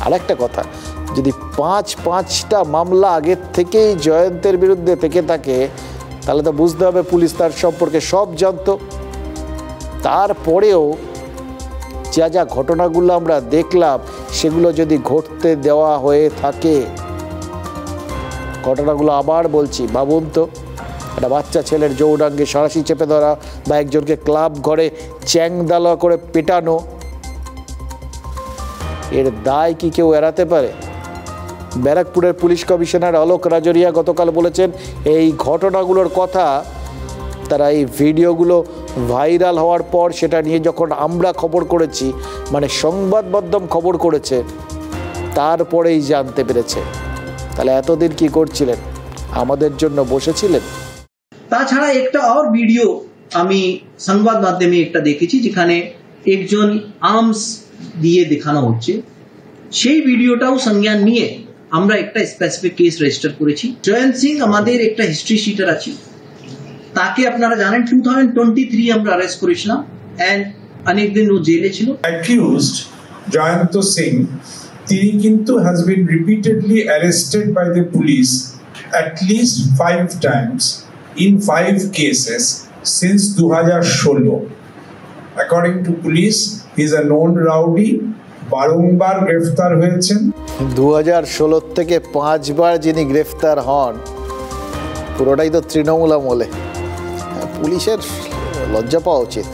আর একটা কথা, যদি 5-5টা মামলা আগের থেকেই জয়ন্তের বিরুদ্ধে থেকে থাকে, তাহলে তো বুঝতে হবে পুলিশ তার সম্পর্কে সব জানতো। তারপরেও যা যা ঘটনাগুলো আমরা দেখলাম, সেগুলো যদি ঘটতে দেওয়া হয়ে থাকে, ঘটনাগুলো আবার বলছি, ভাবুন তো, একটা বাচ্চা ছেলের যৌনাঙ্গে সরাসরি চেপে ধরা, বা একজনকে ক্লাব ঘরে চ্যাংদালা করে পেটানো, এর দায় কি কেউ এড়াতে পারে? ব্যারাকপুরের পুলিশ কমিশনার অলোক রাজরিয়া গতকাল বলেছেন, এই ঘটনাগুলোর কথা তারা এই ভিডিওগুলো ভাইরাল হওয়ার পর, সেটা নিয়ে যখন আমরা খবর করেছি, মানে সংবাদ মাধ্যম খবর করেছে, তারপরেই জানতে পেরেছে। তাহলে এতদিন কি করছিলেন? আমাদের জন্য বসেছিলেন? তাছাড়া একটা আর ভিডিও আমি সংবাদ মাধ্যমে একটা দেখেছি, যেখানে একজন আর্মস দিয়ে দেখানো হচ্ছে। সেই ভিডিওটাও সংজ্ঞান নিয়ে আমরা একটা স্পেসিফিক কেস রেজিস্টার করেছি। জয়ন্ত সিং আমাদের একটা হিস্ট্রি শিটার আছে, তাকে আপনারা জানেন 2023 আমরা অ্যারেস্ট করেছিলাম, এন্ড অনেক দিন ও জেলে ছিল। অ্যাকিউজড জয়ন্ত সিং, তিনি কিন্তু has been repeatedly arrested by the police at least 5 times in 5 cases since 2016. According to police, he is a known rowdy. বারংবার গ্রেফতার হয়েছেন। 2016 থেকে 5 বার যিনি গ্রেফতার হন, পুরোটাই তো তৃণমূল আমলে। পুলিশের লজ্জা পাওয়া উচিত,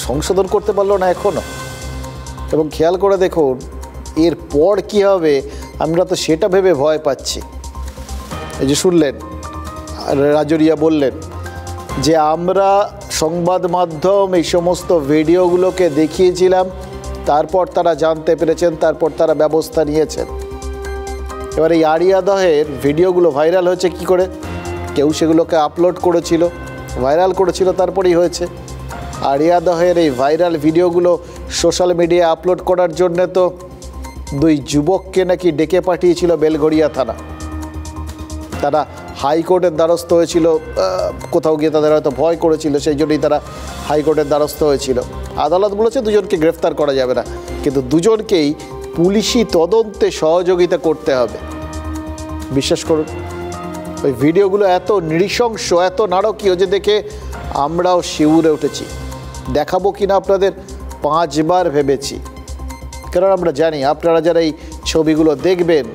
সংশোধন করতে পারলো না এখনো। এবং খেয়াল করে দেখুন এরপর কি হবে, আমরা তো সেটা ভেবে ভয় পাচ্ছি। এই যে শুনলেন, রাজরিয়া বললেন যে আমরা সংবাদ মাধ্যম এই সমস্ত ভিডিওগুলোকে দেখিয়েছিলাম, তারপর তারা জানতে পেরেছেন, তারপর তারা ব্যবস্থা নিয়েছেন। এবার এই আড়িয়াদহের ভিডিওগুলো ভাইরাল হয়েছে কি করে? কেউ সেগুলোকে আপলোড করেছিল, ভাইরাল করেছিল, তারপরেই হয়েছে। আড়িয়াদহের এই ভাইরাল ভিডিওগুলো সোশ্যাল মিডিয়ায় আপলোড করার জন্যে তো 2 যুবককে নাকি ডেকে পাঠিয়েছিল বেলঘড়িয়া থানা। তারা হাইকোর্টের দ্বারস্থ হয়েছিল, কোথাও গিয়ে তাদের হয়তো ভয় করেছিল, সেই জন্যই তারা হাইকোর্টের দ্বারস্থ হয়েছিল। আদালত বলেছে 2জনকে গ্রেফতার করা যাবে না, কিন্তু 2জনকেই পুলিশি তদন্তে সহযোগিতা করতে হবে। বিশ্বাস করুন, ওই ভিডিওগুলো এত নৃশংস, এত নারকীয় যে দেখে আমরাও শিউরে উঠেছি। দেখাবো কিনা আপনাদের 5 বার ভেবেছি, কারণ আমরা জানি আপনারা যারা এই ছবিগুলো দেখবেন,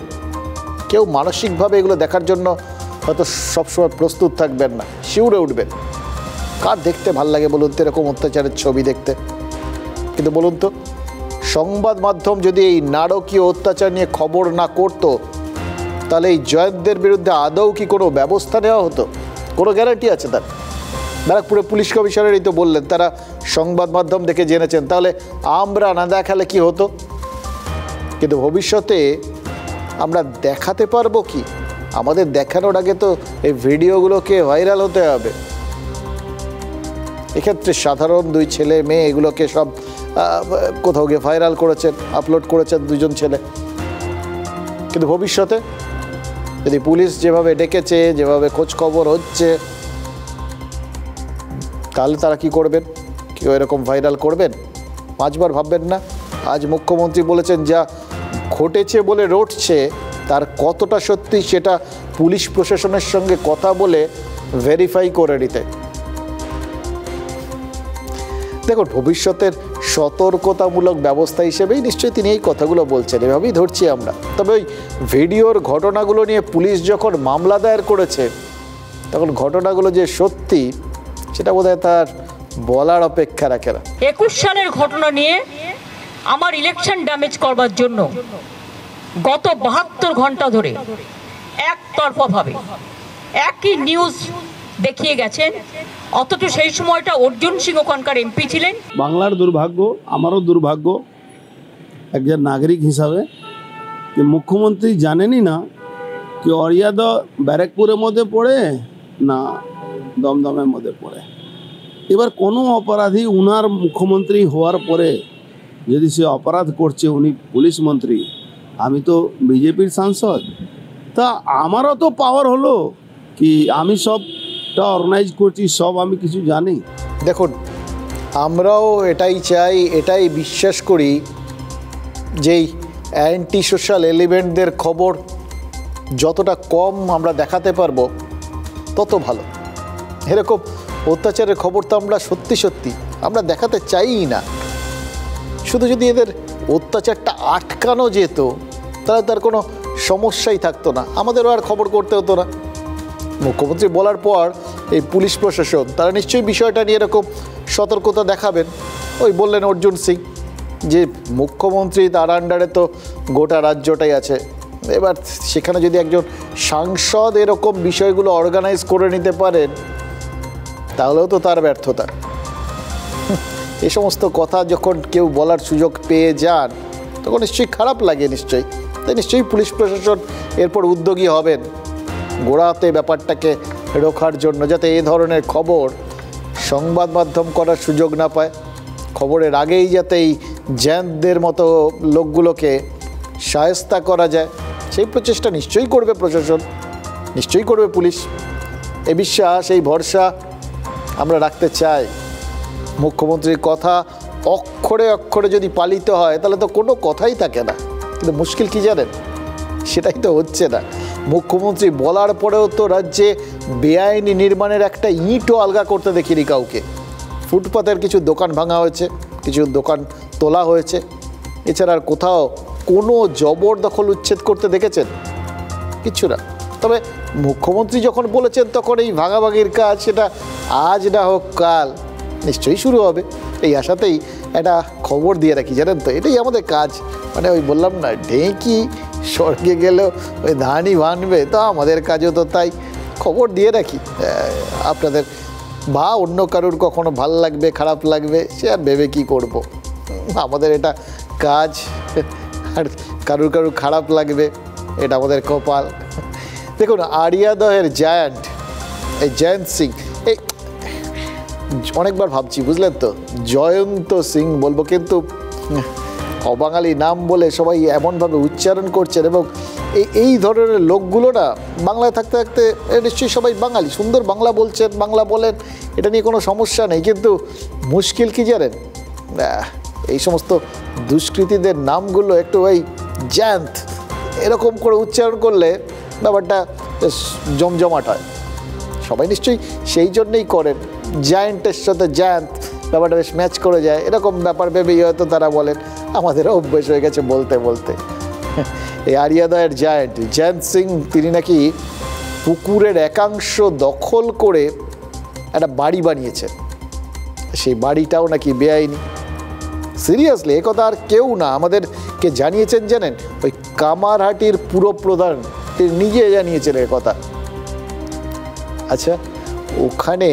কেউ মানসিকভাবে এগুলো দেখার জন্য হয়তো সবসময় প্রস্তুত থাকবেন না, শিউরে উঠবেন। কার দেখতে ভাল লাগে বলুন তো এরকম অত্যাচারের ছবি দেখতে? কিন্তু বলুন তো, সংবাদ মাধ্যম যদি এই নারকীয় অত্যাচার নিয়ে খবর না করতো, তাহলে এই জয়ন্তদের বিরুদ্ধে আদৌ কি কোনো ব্যবস্থা নেওয়া হতো? কোনো গ্যারান্টি আছে তার? ব্যারাকপুরে পুলিশ কমিশনারই তো বললেন তারা সংবাদ মাধ্যম দেখে জেনেছেন, তাহলে আমরা না দেখালে কি হতো? কিন্তু ভবিষ্যতে আমরা দেখাতে পারবো কি? আমাদের দেখানোর আগে তো এই ভিডিওগুলোকে ভাইরাল হতে হবে। এক্ষেত্রে সাধারণ 2 ছেলে মেয়ে এগুলোকে সব কোথাও গিয়ে ভাইরাল করেছেন, আপলোড করেছেন দুজন ছেলে। কিন্তু ভবিষ্যতে যদি পুলিশ যেভাবে ডেকেছে, যেভাবে খোঁজ খবর হচ্ছে, তাহলে তারা কি করবেন? কেউ এরকম ভাইরাল করবেন? 5 বার ভাববেন না? আজ মুখ্যমন্ত্রী বলেছেন যা ঘটেছে বলে রটছে তার কতটা সত্যি সেটা পুলিশ প্রশাসনের সঙ্গে কথা বলে ভেরিফাই করে নিতে। দেখুন, ভবিষ্যতের সতর্কতামূলক ব্যবস্থা হিসেবেই নিশ্চয়ই তিনি এই কথাগুলো বলছেন, এভাবেই ধরছি আমরা। তবে ওই ভিডিওর ঘটনাগুলো নিয়ে পুলিশ যখন মামলা দায়ের করেছে তখন ঘটনাগুলো যে সত্যি সেটা বোধহয় তার বলার অপেক্ষা রাখে না। 21 সালের ঘটনা নিয়ে আমার ইলেকশন ড্যামেজ করবার জন্য গত 72 ঘন্টা ধরে একতরফাভাবে একই নিউজ দেখিয়ে গেছেন, অথচ সেই সময়টা অর্জুন সিং ওখানকার এমপি ছিলেন। বাংলার দুর্ভাগ্য, আমারও দুর্ভাগ্য একজন নাগরিক হিসাবে, যে মুখ্যমন্ত্রী জানেনই না কি অরিয়াদা ব্যারাকপুরের মধ্যে পড়ে না দমদমের মধ্যে পড়ে। এবার কোনো অপরাধী উনার মুখ্যমন্ত্রী হওয়ার পরে যদি সে অপরাধ করছে, উনি পুলিশ মন্ত্রী, আমি তো বিজেপির সাংসদ, তা আমারও তো পাওয়ার হলো কি আমি সবটা অর্গানাইজ করছি, সব আমি কিছু জানি। দেখুন, আমরাও এটাই চাই, এটাই বিশ্বাস করি, যেই অ্যান্টি সোশ্যাল এলিমেন্টদের খবর যতটা কম আমরা দেখাতে পারবো তত ভালো। এরকম অত্যাচারের খবর তো আমরা সত্যি সত্যি আমরা দেখাতে চাইই না। শুধু যদি এদের অত্যাচারটা আটকানো যেত তাহলে তার কোনো সমস্যাই থাকতো না, আমাদেরও আর খবর করতে হতো না। মুখ্যমন্ত্রী বলার পর এই পুলিশ প্রশাসন তারা নিশ্চয়ই বিষয়টা নিয়ে এরকম সতর্কতা দেখাবেন। ওই বললেন অর্জুন সিং যে মুখ্যমন্ত্রী তার আন্ডারে তো গোটা রাজ্যটাই আছে, এবার সেখানে যদি একজন সাংসদ এরকম বিষয়গুলো অর্গানাইজ করে নিতে পারেন তাহলেও তো তার ব্যর্থতা। এই সমস্ত কথা যখন কেউ বলার সুযোগ পেয়ে যান তখন নিশ্চয়ই খারাপ লাগে, নিশ্চয়ই। তাই নিশ্চয়ই পুলিশ প্রশাসন এরপর উদ্যোগী হবেন গোড়াতে ব্যাপারটাকে রোখার জন্য, যাতে এই ধরনের খবর সংবাদ মাধ্যম করার সুযোগ না পায়। খবরের আগেই যাতে এই জ্যান্তদের মতো লোকগুলোকে শায়েস্তা করা যায়, সেই প্রচেষ্টা নিশ্চয়ই করবে প্রশাসন, নিশ্চয়ই করবে পুলিশ। এই বিশ্বাস, এই ভরসা আমরা রাখতে চাই। মুখ্যমন্ত্রীর কথা অক্ষরে অক্ষরে যদি পালিত হয় তাহলে তো কোনো কথাই থাকে না। কিন্তু মুশকিল কি জানেন, সেটাই তো হচ্ছে না। মুখ্যমন্ত্রী বলার পরেও তো রাজ্যে বেআইনি নির্মাণের একটা ইঁটও আলগা করতে দেখিনি কাউকে। ফুটপাতের কিছু দোকান ভাঙা হয়েছে, কিছু দোকান তোলা হয়েছে, এছাড়া আর কোথাও কোনো জবরদখল উচ্ছেদ করতে দেখেছেন? কিচ্ছু না। তবে মুখ্যমন্ত্রী যখন বলেছেন তখন এই ভাগাভাগির কাজ সেটা আজ না হোক কাল নিশ্চয়ই শুরু হবে। এই আশাতেই একটা খবর দিয়ে রাখি, জানেন তো, এটাই আমাদের কাজ। মানে ওই বললাম না, ঢেঁকি স্বর্গে গেলেও ওই ধানই ভাঙবে, তো আমাদের কাজও তো তাই, খবর দিয়ে রাখি আপনাদের। বা অন্য কারুর কখনো ভাল লাগবে খারাপ লাগবে সে আর ভেবে কী করব, আমাদের এটা কাজ। আর কারুর খারাপ লাগবে এটা আমাদের কপাল। দেখুন, আরিয়াদহের জায়ান্ট, এই জয়ন্ত সিং, এই অনেকবার ভাবছি বুঝলেন তো, জয়ন্ত সিং বলবো, কিন্তু অবাঙালি নাম বলে সবাই এমনভাবে উচ্চারণ করছেন, এবং এই ধরনের লোকগুলো না বাংলায় থাকতে থাকতে নিশ্চয়ই সবাই বাঙালি, সুন্দর বাংলা বলছেন, বাংলা বলেন, এটা নিয়ে কোনো সমস্যা নেই। কিন্তু মুশকিল কি জানেন, এই সমস্ত দুষ্কৃতীদের নামগুলো একটু ওই জ্যান্ত এরকম করে উচ্চারণ করলে ব্যাপারটা জমজমাট হয়। সবাই নিশ্চয়ই সেই জন্যেই করেন, জায়ান্টের সাথে জায়ান্ত ব্যাপারটা বেশ ম্যাচ করে যায়, এরকম ব্যাপার ভেবেই হয়তো তারা বলেন। আমাদেরও অভ্যেস হয়ে গেছে বলতে বলতে। এই আরিয়াদহের জায়ান্ট জয়ন্ত সিং, তিনি নাকি পুকুরের একাংশ দখল করে একটা বাড়ি বানিয়েছেন, সেই বাড়িটাও নাকি বেআইনি। সিরিয়াসলি, এ কথা আর কেউ না, আমাদেরকে জানিয়েছেন জানেন, ওই কামারহাটির পুরপ্রধান তিনি নিজে জানিয়েছেন এ কথা। আচ্ছা, ওখানে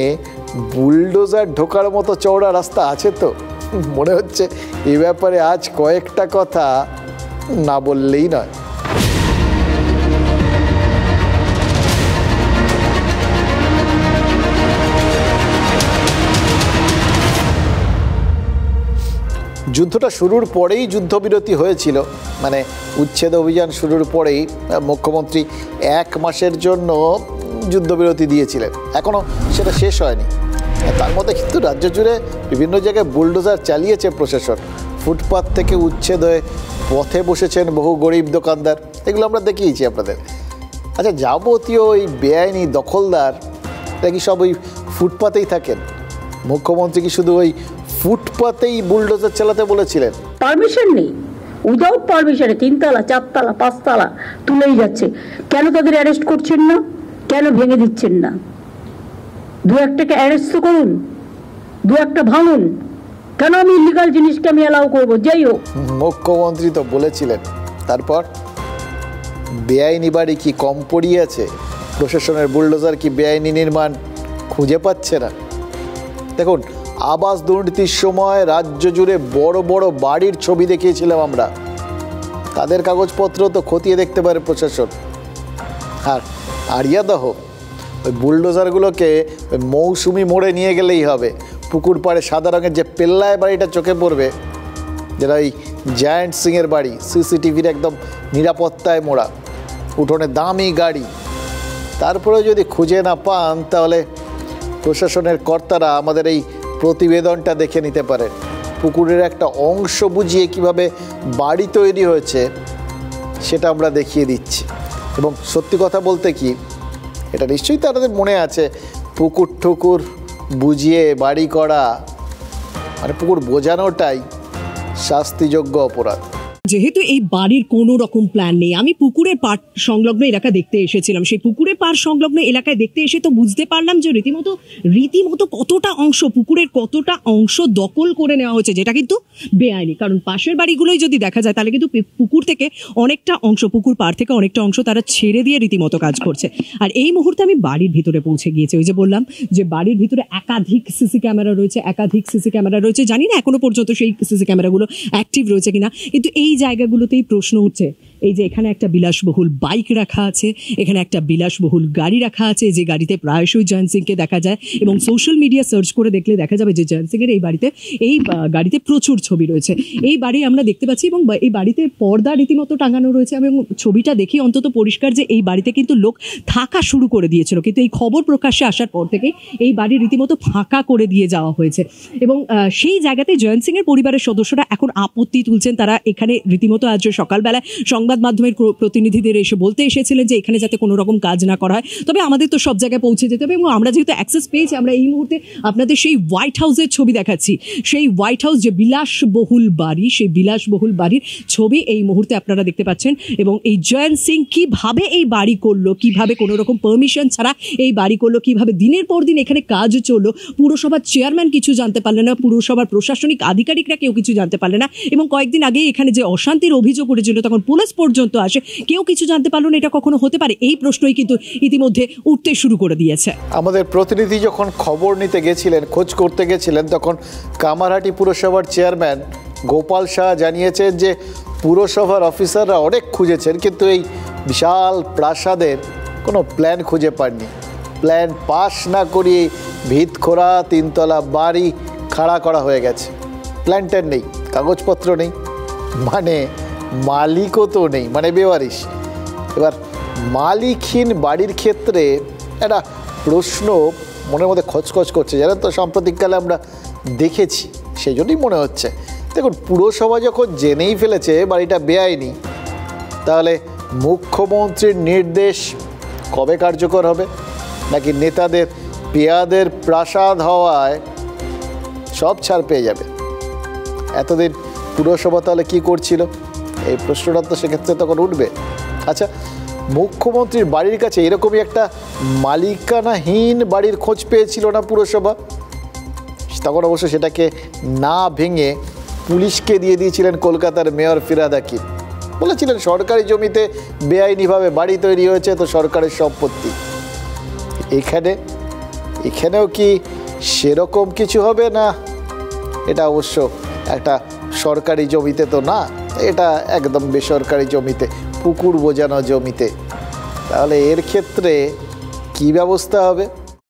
বুলডোজার ঢোকার মতো চওড়া রাস্তা আছে তো? মনে হচ্ছে এ ব্যাপারে আজ কয়েকটা কথা না বললেই নয়। যুদ্ধটা শুরুর পরেই যুদ্ধবিরতি হয়েছিল, মানে উচ্ছেদ অভিযান শুরুর পরেই মুখ্যমন্ত্রী 1 মাসের জন্য যুদ্ধবিরতি দিয়েছিলেন, এখনও সেটা শেষ হয়নি। তার মধ্যে কিন্তু রাজ্য জুড়ে বিভিন্ন জায়গায় বুলডোজার চালিয়েছে প্রশাসন, ফুটপাত থেকে উচ্ছেদ হয়ে পথে বসেছেন বহু গরিব দোকানদার, এগুলো আমরা দেখিয়েছি আপনাদের। আচ্ছা, যাবতীয় ওই বেআইনি দখলদার এটা কি সব ওই ফুটপাতেই থাকেন? মুখ্যমন্ত্রী কি শুধু ওই ফুটপাতেই বুলডোজার চালাতে বলেছিলেন? পারমিশন নেই, উইদাউট পারমিশনে 3 তলা 4 তলা 5 তলা তুলেই যাচ্ছে। কেন তাদের অ্যারেস্ট করছেন না? কেন ভেঙে দিচ্ছেন না? 2-1টাকে অ্যারেস্ট তো করুন, 2-1টা ভাঙুন। কেন আমি ইলিগাল জিনিসকে আমি অ্যালাউ করবো? যাই হোক, মুখ্যমন্ত্রী তো বলেছিলেন। তারপর বেআইনি বাড়ি কি কম পড়িয়েছে? প্রশাসনের বুলডোজার কি বেআইনি নির্মাণ খুঁজে পাচ্ছে না? দেখুন, আবাস দুর্নীতির সময় রাজ্য জুড়ে বড় বড় বাড়ির ছবি দেখিয়েছিলাম আমরা, তাদের কাগজপত্র তো খতিয়ে দেখতে পারে প্রশাসন। আর আরিয়াদহ ওই বুলডোজারগুলোকে ওই মৌসুমি মোড়ে নিয়ে গেলেই হবে। পুকুর পাড়ে সাদা রঙের যে পেল্লায় বাড়িটা চোখে পড়বে, যেটা ওই জায়ান্ট সিংয়ের বাড়ি, সিসিটিভির একদম নিরাপত্তায় মোড়া, উঠোনে দামি গাড়ি, তারপরেও যদি খুঁজে না পান তাহলে প্রশাসনের কর্তারা আমাদের এই প্রতিবেদনটা দেখে নিতে পারেন। পুকুরের একটা অংশ বুঝিয়ে কিভাবে বাড়ি তৈরি হয়েছে সেটা আমরা দেখিয়ে দিচ্ছি। এবং সত্যি কথা বলতে কি, এটা নিশ্চয়ই তাদের মনে আছে, পুকুর ঠুকুর বুঝিয়ে বাড়ি করা মানে পুকুর বোঝানোটাই শাস্তিযোগ্য অপরাধ। যেহেতু এই বাড়ির কোনো রকম প্ল্যান নেই, আমি পুকুরের পাড় সংলগ্ন এলাকা দেখতে এসেছিলাম। সেই পুকুরের পাড় সংলগ্ন এলাকায় দেখতে এসে তো বুঝতে পারলাম যে রীতিমতো কতটা অংশ, পুকুরের কতটা অংশ দখল করে নেওয়া হয়েছে, যেটা কিন্তু বেআইনি। কারণ পাশের বাড়িগুলোই যদি দেখা যায় তাহলে কিন্তু পুকুর থেকে অনেকটা অংশ, পুকুর পাড় থেকে অনেকটা অংশ তারা ছেড়ে দিয়ে রীতিমতো কাজ করছে। আর এই মুহূর্তে আমি বাড়ির ভিতরে পৌঁছে গিয়েছি। ওই যে বললাম যে বাড়ির ভিতরে একাধিক সিসি ক্যামেরা রয়েছে, জানি না এখনো পর্যন্ত সেই সিসি ক্যামেরাগুলো অ্যাক্টিভ রয়েছে কিনা, কিন্তু এই জায়গাগুলোতেই প্রশ্ন উঠছে। এই যে এখানে একটা বিলাসবহুল বাইক রাখা আছে, এখানে একটা বিলাসবহুল গাড়ি রাখা আছে, যে গাড়িতে প্রায়শই জয়ন্ত সিংকে দেখা যায়, এবং সোশ্যাল মিডিয়া সার্চ করে দেখলে দেখা যাবে যে জয়ন্ত সিংয়ের এই গাড়িতে প্রচুর ছবি রয়েছে। এই বাড়ি আমরা দেখতে পাচ্ছি এবং এই বাড়িতে পর্দা রীতিমতো টাঙানো রয়েছে, এবং ছবিটা দেখি অন্তত পরিষ্কার যে এই বাড়িতে কিন্তু লোক থাকা শুরু করে দিয়েছিল, কিন্তু এই খবর প্রকাশ্যে আসার পর থেকে এই বাড়ি রীতিমতো ফাঁকা করে দিয়ে যাওয়া হয়েছে। এবং সেই জায়গাতে জয়ন্ত সিংয়ের পরিবারের সদস্যরা এখন আপত্তি তুলছেন। তারা এখানে রীতিমতো আজ সকালবেলায় সংবাদ মাধ্যমের প্রতিনিধিদের এসে বলতে এসেছিলেন যে এখানে যাতে কোনো রকম কাজ না করা হয়, তবে আমাদের তো সব জায়গায় পৌঁছে যেতে হবে। এবং আমরা যেহেতু অ্যাক্সেস পেয়েছি, আমরা এই মুহূর্তে আপনাদের সেই হোয়াইট হাউসের ছবি দেখাচ্ছি। সেই হোয়াইট হাউস, যে বিলাসবহুল বাড়ি, সেই বিলাসবহুল বাড়ির ছবি এই মুহূর্তে আপনারা দেখতে পাচ্ছেন। এবং এই জয়ন্ত সিং কিভাবে এই বাড়ি করলো, কিভাবে কোনো রকম পারমিশন ছাড়া এই বাড়ি করলো, কিভাবে দিনের পর দিন এখানে কাজ চললো, পুরসভার চেয়ারম্যান কিছু জানতে পারলেন না, পুরসভার প্রশাসনিক আধিকারিকরা কেউ কিছু জানতে পারলেন না, এবং কয়েকদিন আগে এখানে যে অশান্তির অভিযোগ উঠেছিল তখন পুলিশ পর্যন্ত আসে, কেউ কিছু জানতে পারলো না। এটা কখনো হতে পারে? এই প্রশ্নই কিন্তু ইতিমধ্যে উঠতে শুরু করে দিয়েছে। আমাদের প্রতিনিধি যখন খবর নিতে গেছিলেন, খোঁজ করতে গেছিলেন, তখন কামারহাটি পুরসভার চেয়ারম্যান গোপাল শাহ জানিয়েছেন যে পুরসভার অফিসাররা অনেক খুঁজেছেন, কিন্তু এই বিশাল প্রাসাদের কোনো প্ল্যান খুঁজে পাননি। প্ল্যান পাস না করিয়ে ভিত খোঁড়া 3 তলা বাড়ি খাড়া করা হয়ে গেছে। প্ল্যানটার নেই, কাগজপত্র নেই, মানে মালিকও তো নেই, মানে বেওয়ারিশ। এবার মালিকহীন বাড়ির ক্ষেত্রে একটা প্রশ্ন মনের মধ্যে খচখচ করছে, জানেন তো, সাম্প্রতিককালে আমরা দেখেছি, সেই জন্যই মনে হচ্ছে। দেখুন, পুরসভা যখন জেনেই ফেলেছে বাড়িটা বেআইনি, তাহলে মুখ্যমন্ত্রীর নির্দেশ কবে কার্যকর হবে? নাকি নেতাদের পেয়াদের প্রাসাদ হওয়ায় সব ছাড় পেয়ে যাবে? এতদিন পুরসভা তাহলে কী করছিল? এই প্রশ্নটা তো সেক্ষেত্রে তখন উঠবে। আচ্ছা, মুখ্যমন্ত্রীর বাড়ির কাছে এরকমই একটা মালিকানাহীন বাড়ির খোঁজ পেয়েছিল না পুরসভা? তখন অবশ্য সেটাকে না ভেঙে পুলিশকে দিয়ে দিয়েছিলেন কলকাতার মেয়র ফিরহাদ হাকিম। বলেছিলেন সরকারি জমিতে বেআইনিভাবে বাড়ি তৈরি হয়েছে, তো সরকারের সম্পত্তি। এখানেও কি সেরকম কিছু হবে না? এটা অবশ্য একটা সরকারি জমিতে তো না, এটা একদম বেসরকারি জমিতে, পুকুর বোঝানো জমিতে। তাহলে এর ক্ষেত্রে কি ব্যবস্থা হবে?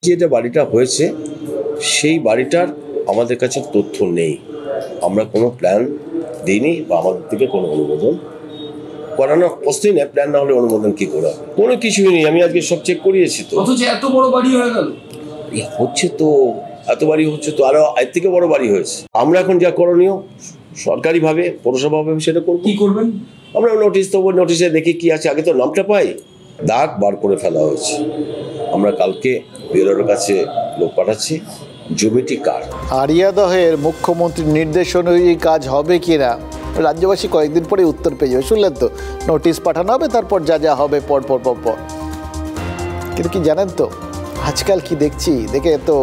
যেটা বাড়িটা হয়েছে সেই বাড়িটার আমাদের কাছে তথ্য নেই। আমরা কোনো প্ল্যান দিইনি বা আমাদের থেকে কোনো অনুমোদন করানোর প্রশ্নই নেই। প্ল্যান না হলে অনুমোদন কি করে হবে? কোনো কিছুই নেই। আমি আজকে সব চেক করিয়েছি তো। অথচ এত বড় বাড়ি হয়ে গেল। হচ্ছে তো, এত বাড়ি হচ্ছে তো, আরো এর থেকে বড় বাড়ি হয়েছে। আমরা এখন যা করণীয় সরকারিভাবে পৌরসভাভাবে সেটা করব। কি করবেন? আমরা নোটিশ দেবো, নোটিশে দেখি কি আছে। আগে তো নামটা পাই, দাগ বার করে ফেলা হয়েছে। আমরা কালকে বিএলওর কাছে লোক পাঠাচ্ছি, জমিটি কার। আড়িয়াদহের মুখ্যমন্ত্রীর নির্দেশ অনুযায়ী কাজ হবে কিনা রাজ্যবাসী কয়েকদিন পরে উত্তর পেয়ে যাবে। শুনলেন তো, নোটিশ পাঠানো হবে, তারপর যা যা হবে পর। কিন্তু কি জানেন তো, আজকাল কি দেখছি, দেখে তো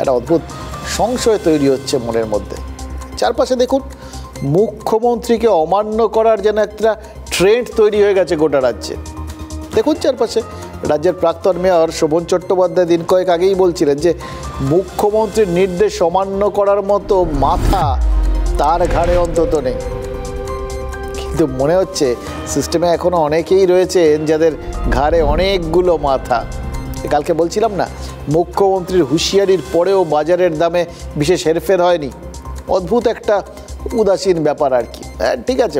একটা অদ্ভুত সংশয় তৈরি হচ্ছে মনের মধ্যে। চারপাশে দেখুন, মুখ্যমন্ত্রীকে অমান্য করার যেন একটা ট্রেন্ড তৈরি হয়ে গেছে গোটা রাজ্যে। দেখুন চারপাশে, রাজ্যের প্রাক্তন মেয়র শোভন চট্টোপাধ্যায় দিন কয়েক আগেই বলছিলেন যে মুখ্যমন্ত্রীর নির্দেশ অমান্য করার মতো মাথা তার ঘাড়ে অন্তত নেই। কিন্তু মনে হচ্ছে সিস্টেমে এখনো অনেকেই রয়েছেন যাদের ঘাড়ে অনেকগুলো মাথা। কালকে বলছিলাম না, মুখ্যমন্ত্রীর হুঁশিয়ারির পরেও বাজারের দামে বিশেষ হেরফের হয়নি। অদ্ভুত একটা উদাসীন ব্যাপার আর কি। ঠিক আছে,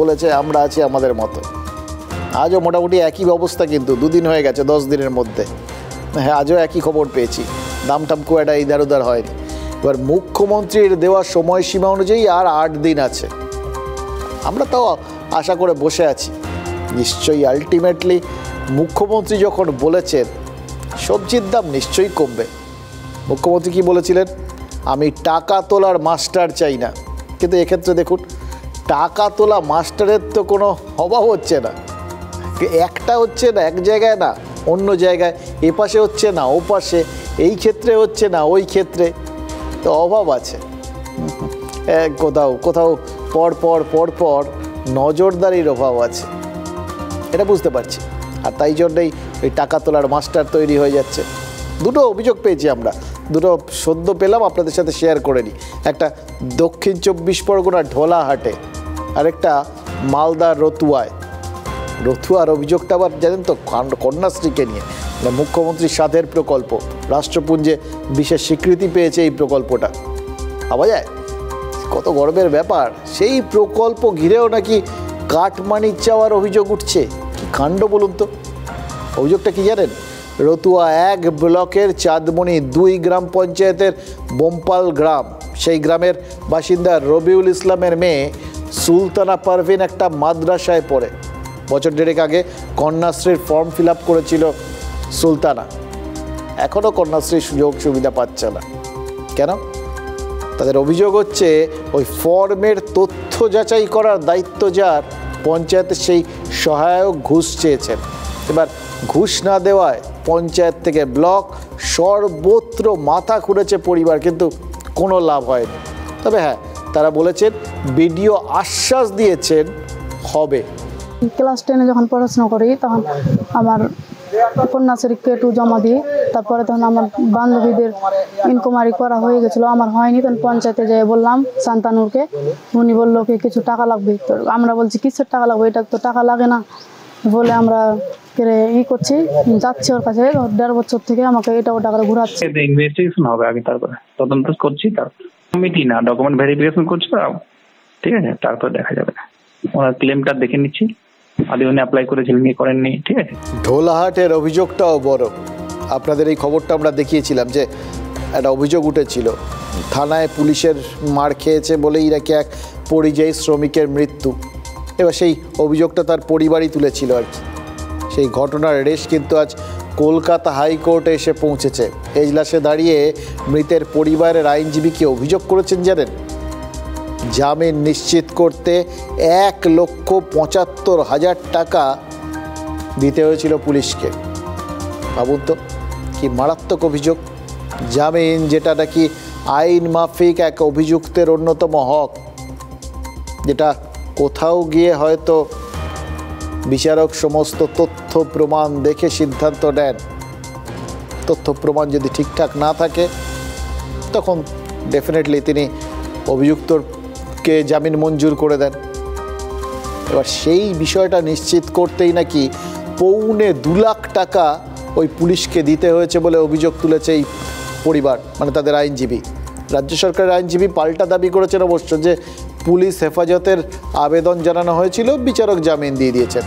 বলেছে আমরা আছি আমাদের মতো। আজও মোটামুটি একই অবস্থা, কিন্তু দুদিন হয়ে গেছে 10 দিনের মধ্যে। হ্যাঁ, আজও একই খবর পেয়েছি, দাম টাম খুব একটা ইধার উধার হয়নি। এবার মুখ্যমন্ত্রীর দেওয়া সময়সীমা অনুযায়ী আর 8 দিন আছে। আমরা তাও আশা করে বসে আছি। নিশ্চয়ই আলটিমেটলি মুখ্যমন্ত্রী যখন বলেছেন সবজির দাম নিশ্চয়ই কমবে। মুখ্যমন্ত্রী কি বলেছিলেন? আমি টাকা তোলার মাস্টার চাই না। কিন্তু এক্ষেত্রে দেখুন, টাকা তোলা মাস্টারের তো কোনো অভাব হচ্ছে না। একটা হচ্ছে না এক জায়গায়, না অন্য জায়গায়, এপাশে হচ্ছে না ও পাশে, এই ক্ষেত্রে হচ্ছে না ওই ক্ষেত্রে, তো অভাব আছে। কোথাও পর নজরদারির অভাব আছে, এটা বুঝতে পারছি। আর তাই জন্যই ওই টাকা তোলার মাস্টার তৈরি হয়ে যাচ্ছে। দুটো অভিযোগ পেয়েছি আমরা, দুটো সদ্য পেলাম, আপনাদের সাথে শেয়ার করে নিই। একটা দক্ষিণ 24 পরগনার ঢোলাহাটে, আরেকটা মালদার রতুয়ার অভিযোগটা আবার জানেন তো কন্যাশ্রীকে নিয়ে। মুখ্যমন্ত্রীর সাধের প্রকল্প, রাষ্ট্রপুঞ্জে বিশেষ স্বীকৃতি পেয়েছে এই প্রকল্পটা। ভাবা যায় কত গর্বের ব্যাপার। সেই প্রকল্প ঘিরেও নাকি কাটমানি চাওয়ার অভিযোগ উঠছে। কি কাণ্ড বলুন তো। অভিযোগটা কি জানেন? রতুয়া 1 ব্লকের চাঁদমণি 2 গ্রাম পঞ্চায়েতের বোমপাল গ্রাম, সেই গ্রামের বাসিন্দা রবিউল ইসলামের মেয়ে সুলতানা পারভিন একটা মাদ্রাসায় পড়ে। বছর দেড়েক আগে কন্যাশ্রীর ফর্ম ফিল আপ করেছিল সুলতানা। এখনও কন্যাশ্রীর সুযোগ সুবিধা পাচ্ছে না। কেন? তাদের অভিযোগ হচ্ছে ওই ফর্মের তথ্য যাচাই করার দায়িত্ব যার, পঞ্চায়েতের সেই সহায়ক ঘুষ চেয়েছেন। এবার ঘুষ না দেওয়ায় পঞ্চায়েত থেকে ব্লক সর্বত্র মাথা খুঁড়েছে পরিবার, কিন্তু কোনো লাভ হয়নি। তবে হ্যাঁ, তারা বলেছেন বিডিও আশ্বাস দিয়েছেন হবে। ক্লাস 10-এ যখন পড়াশোনা করি তখন আমার কন্যাশ্রী কেটু জমা দিই। তারপরে তখন আমার বান্ধবীদের ইনকোয়ারি করা হয়ে গেছিলো, আমার হয়নি। তখন পঞ্চায়েতে যেয়ে বললাম শান্তানুরকে, উনি বললো কি কিছু টাকা লাগবে। তো আমরা বলছি কিসের টাকা লাগবে, এটা তো টাকা লাগে না বলে আমরা করছি, যাচ্ছি ওর কাছে। 1.5 বছর থেকে আমাকে এটা ওটা করে ঘুরাচ্ছে। ইনভেস্টিগেশন হবে আগে, তারপরে তদন্ত করছি, তারপর কমিটি না ডকুমেন্ট ভেরিফিকেশন করছি, ঠিক আছে, তারপর দেখা যাবে। ওনার ক্লেমটা দেখে নিচ্ছি, আদি উনি অ্যাপ্লাই করেছিলেন কি করেননি, ঠিক আছে। ঢোলাহাটের অভিযোগটাও বড়। আপনাদের এই খবরটা আমরা দেখিয়েছিলাম যে একটা অভিযোগ উঠেছিল, থানায় পুলিশের মার খেয়েছে বলেই নাকি এক পরিযায়ী শ্রমিকের মৃত্যু। এবার সেই অভিযোগটা তার পরিবারই তুলেছিল আর কি। সেই ঘটনার রেশ কিন্তু আজ কলকাতা হাইকোর্টে এসে পৌঁছেছে। এজলাসে দাঁড়িয়ে মৃতের পরিবারের আইনজীবী কি অভিযোগ করেছেন জানেন? জামিন নিশ্চিত করতে 1,75,000 টাকা দিতে হয়েছিল পুলিশকে। ভাবুন তো, কি মারাত্মক অভিযোগ। জামিন, যেটা নাকি আইন মাফিক এক অভিযুক্তের অন্যতম হক, যেটা কোথাও গিয়ে হয়তো বিচারক সমস্ত তথ্য প্রমাণ দেখে সিদ্ধান্ত নেন। তথ্য প্রমাণ যদি ঠিকঠাক না থাকে তখন ডেফিনেটলি তিনি অভিযুক্তকে জামিন মঞ্জুর করে দেন। এবার সেই বিষয়টা নিশ্চিত করতেই নাকি 2.25 লাখ টাকা ওই পুলিশকে দিতে হয়েছে বলে অভিযোগ তুলেছে এই পরিবার, মানে তাদের আইনজীবী। রাজ্য সরকারের আইনজীবী পাল্টা দাবি করেছেন অবশ্য যে পুলিশ হেফাজতের আবেদন জানানো হয়েছিল, বিচারক জামিন দিয়ে দিয়েছেন।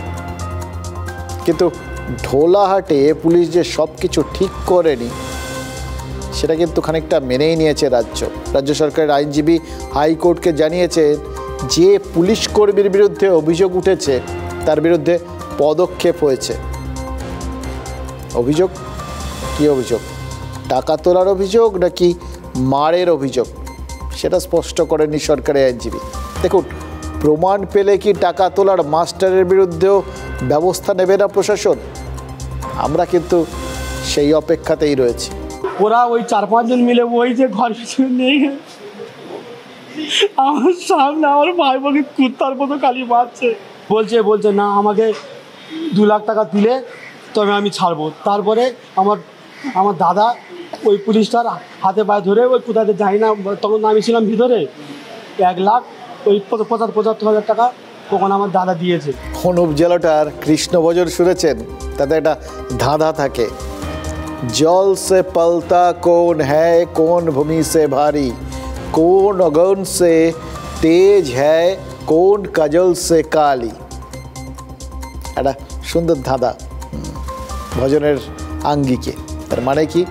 কিন্তু ঢোলাহাটে পুলিশ যে সব কিছু ঠিক করেনি সেটা কিন্তু খানিকটা মেনেই নিয়েছে রাজ্য সরকারের আইনজীবী হাইকোর্টকে জানিয়েছে যে পুলিশ কর্মীর বিরুদ্ধে অভিযোগ উঠেছে তার বিরুদ্ধে পদক্ষেপ হয়েছে। অভিযোগ কি অভিযোগ? টাকা তোলার অভিযোগ নাকি মারের অভিযোগ সেটা স্পষ্ট করেননি সরকারের আইনজীবী। দেখুন, প্রমাণ পেলে কি টাকা তোলার মাস্টারের বিরুদ্ধেও ব্যবস্থা নেবে না প্রশাসন? আমরা কিন্তু সেই অপেক্ষাতেই রয়েছি। ওরা ওই 4-5 জন মিলে ওই যে ঘর পিছনে নেই আমার সামনে আমার ভাই বোনকে কুত্তার মতো খালি মারছে, বলছে না আমাকে 2 লাখ টাকা দিলে তবে আমি ছাড়বো। তারপরে আমার দাদা ওই পুলিশটার হাতে পায়ে ধরে ওই কোথাতে যাই না, তখন আমি ছিলাম ভিতরে, 1 লাখ ওই 75,000 টাকা তখন আমার দাদা দিয়েছে। অনুপ জেলাটার কৃষ্ণভজন শুনেছেন, তাতে একটা ধাঁধা থাকে, জল সে পলতা কোন হ্যায় কোন ভূমি সে ভারী, কোন অগন সে তেজ হ্যায় কোন কাজল সে কালি। একটা সুন্দর ধাঁধা ভজনের আঙ্গিকে। তার মানে কি,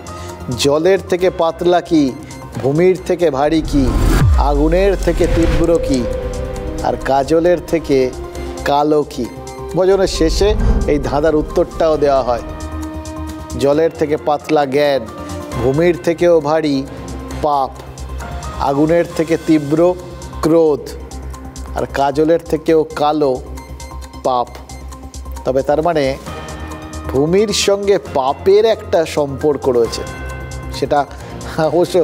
জলের থেকে পাতলা কি, ভূমির থেকে ভারী কি, আগুনের থেকে তীব্র কি, আর কাজলের থেকে কালো কি। ভজনের শেষে এই ধাঁধার উত্তরটাও দেওয়া হয়। জলের থেকে পাতলা জ্ঞান, ভূমির থেকেও ভারী পাপ, আগুনের থেকে তীব্র ক্রোধ, আর কাজলের থেকেও কালো পাপ। তবে তার মানে ভূমির সঙ্গে পাপের একটা সম্পর্ক রয়েছে, সেটা অবশ্য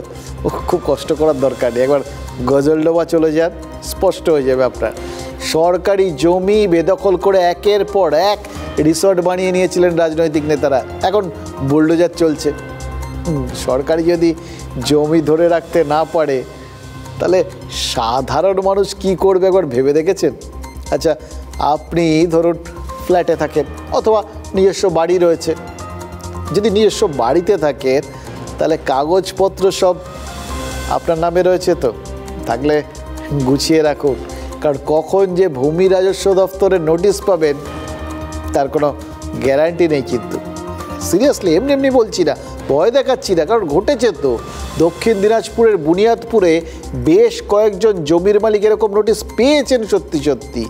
খুব কষ্ট করার দরকার নেই। একবার গজলডোবা চলে যান, স্পষ্ট হয়ে যাবে আপনার। সরকারি জমি বেদখল করে একের পর এক রিসর্ট বানিয়ে নিয়েছিলেন রাজনৈতিক নেতারা, এখন বুলডোজার চলছে। সরকারি যদি জমি ধরে রাখতে না পারে তাহলে সাধারণ মানুষ কি করবে একবার ভেবে দেখেছেন? আচ্ছা, আপনি ধরুন ফ্ল্যাটে থাকেন অথবা নিজস্ব বাড়ি রয়েছে, যদি নিজস্ব বাড়িতে থাকেন তাহলে কাগজপত্র সব আপনার নামে রয়েছে তো, থাকলে গুছিয়ে রাখুন, কারণ কখন যে ভূমি রাজস্ব দপ্তরের নোটিশ পাবেন তার কোনো গ্যারান্টি নেই। কিন্তু সিরিয়াসলি এমনি বলছি না, ভয় দেখাচ্ছি না, কারণ ঘটেছে তো। দক্ষিণ দিনাজপুরের বুনিয়াদপুরে বেশ কয়েকজন জমির মালিক এরকম নোটিশ পেয়েছেন সত্যি,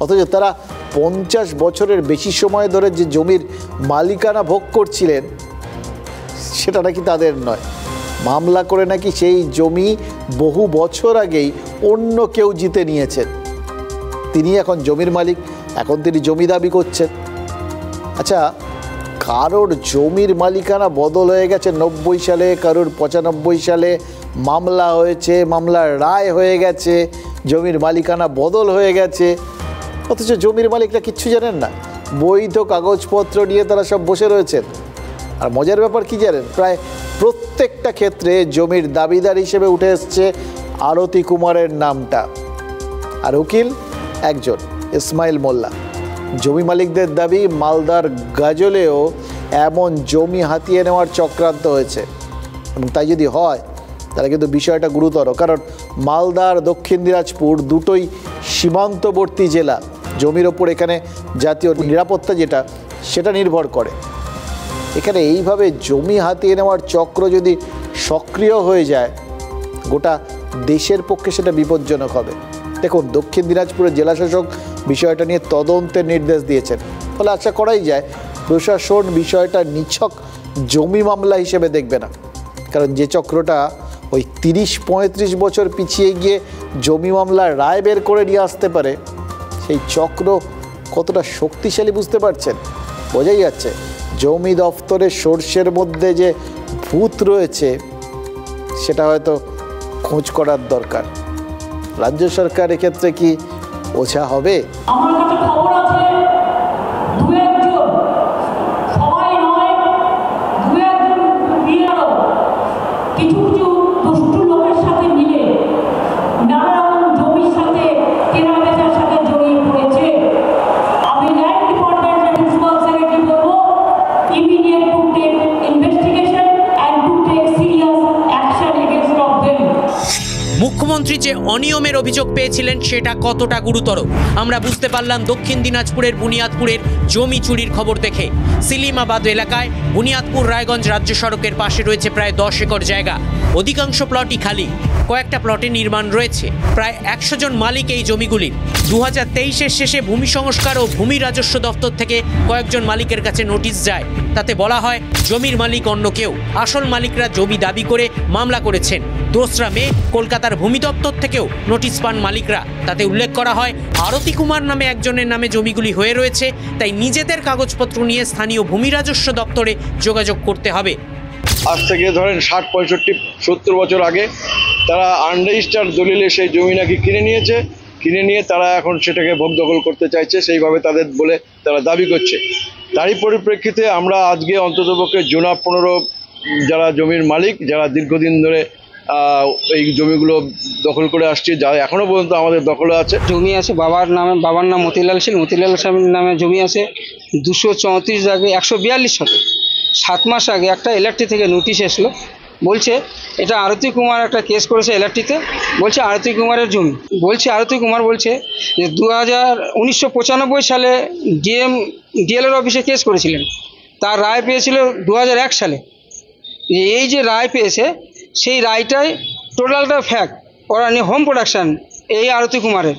অথচ তারা 50 বছরের বেশি সময় ধরে যে জমির মালিকানা ভোগ করছিলেন সেটা নাকি তাদের নয়। মামলা করে নাকি সেই জমি বহু বছর আগেই অন্য কেউ জিতে নিয়েছেন, তিনি এখন জমির মালিক, এখন তিনি জমি দাবি করছেন। আচ্ছা, কারোর জমির মালিকানা বদল হয়ে গেছে 90 সালে, কারোর 95 সালে মামলা হয়েছে, মামলার রায় হয়ে গেছে, জমির মালিকানা বদল হয়ে গেছে, অথচ জমির মালিকরা কিচ্ছু জানেন না, বৈধ কাগজপত্র নিয়ে তারা সব বসে রয়েছেন। আর মজার ব্যাপার কি জানেন, প্রায় প্রত্যেকটা ক্ষেত্রে জমির দাবিদার হিসেবে উঠে এসছে আরতি কুমারের নামটা, আর উকিল একজন ইসমাইল মোল্লা। জমি মালিকদের দাবি মালদার গাজলেও এমন জমি হাতিয়ে নেওয়ার চক্রান্ত হয়েছে, এবং তাই যদি হয় তাহলে কিন্তু বিষয়টা গুরুতর, কারণ মালদার দক্ষিণ দিনাজপুর দুটোই সীমান্তবর্তী জেলা, জমির ওপর এখানে জাতীয় নিরাপত্তা যেটা সেটা নির্ভর করে। এখানে এইভাবে জমি হাতিয়ে নেওয়ার চক্র যদি সক্রিয় হয়ে যায় গোটা দেশের পক্ষে সেটা বিপজ্জনক হবে। দেখুন, দক্ষিণ দিনাজপুরের জেলাশাসক বিষয়টা নিয়ে তদন্তের নির্দেশ দিয়েছেন, ফলে আশা করাই যায় প্রশাসন বিষয়টা নিছক জমি মামলা হিসেবে দেখবে না, কারণ যে চক্রটা ওই 30-35 বছর পিছিয়ে গিয়ে জমি মামলার রায় বের করে নিয়ে আসতে পারে, সেই চক্র কতটা শক্তিশালী বুঝতে পারছেন? বোঝাই যাচ্ছে জমি দফতরের সোর্সের মধ্যে যে ভূত রয়েছে সেটা হয়তো খোঁজ করার দরকার। রাজ্য সরকার এক্ষেত্রে কি ওঝা হবে? আমার কাছে খবর আছে সবাই নয়, কিছু দুষ্টু লোকের সাথে মিলে নানা রকম জমির সাথে কেনা বেচার সাথে জড়িয়ে পড়েছে। আমি ল্যান্ড ডিপার্টমেন্ট প্রিন্সিপাল সেক্রেটারি বলবো, immediate to take investigation and to take serious action against of them. মুখ্যমন্ত্রী যে অনিয়মের অভিযোগ পেয়েছিলেন সেটা কতটা গুরুতর আমরা বুঝতে পারলাম দক্ষিণ দিনাজপুরের বুনিয়াদপুরের জমি চুরির খবর দেখে। সিলিমাবাদ এলাকায় বুনিয়াদপুর রায়গঞ্জ রাজ্য সড়কের পাশে রয়েছে প্রায় 10 একর জায়গা। অধিকাংশ প্লটই খালি, কয়েকটা প্লটে নির্মাণ রয়েছে। প্রায় 100 জন মালিক এই জমিগুলির। 2023-এর শেষে ভূমি সংস্কার ও ভূমি রাজস্ব দপ্তর থেকে কয়েকজন মালিকের কাছে নোটিশ যায়। তাতে বলা হয় জমির মালিক অন্য কেউ। আসল মালিকরা জমি দাবি করে মামলা করেছেন। 2রা মে কলকাতার ভূমি দপ্তর থেকেও নোটিশ পান মালিকরা। তাতে উল্লেখ করা হয় আরতি কুমার নামে একজনের নামে জমিগুলি হয়ে রয়েছে, তাই নিজেদের কাগজপত্র নিয়ে স্থানীয় ভূমি রাজস্ব দপ্তরে যোগাযোগ করতে হবে। আজ থেকে ধরেন 60, 65, 70 বছর আগে তারা আনরেজিস্টার্ড দলিলে সেই জমি নাকি কিনে নিয়েছে। কিনে নিয়ে তারা এখন সেটাকে ভোগ দখল করতে চাইছে, সেইভাবে তাদের বলে তারা দাবি করছে। তারই পরিপ্রেক্ষিতে আমরা আজকে অন্ততপক্ষে জোনা 15 যারা জমির মালিক, যারা দীর্ঘদিন ধরে এই জমিগুলো দখল করে আসছে, যা এখনো পর্যন্ত আমাদের দখলে আছে। জমি আছে বাবার নাম মতিলাল শীল, মতিলাল স্বামীর নামে জমি আছে 234 জায়গায় 142 শতক। 7 মাস আগে একটা এলআরটি থেকে নোটিশ এসলো, বলছে এটা আরতি কুমার একটা কেস করেছে এলআরটিতে, বলছে আরতি কুমারের জমি। বলছে আরতি কুমার বলছে যে 1995 সালে ডিএলআর অফিসে কেস করেছিলেন, তার রায় পেয়েছিল 2001 সালে। এই যে রায় পেয়েছে সেই রায়টাই টোটালটা ফ্যাক্ট, ওরা নিয়ে হোম প্রোডাকশান এই আরতি কুমারের।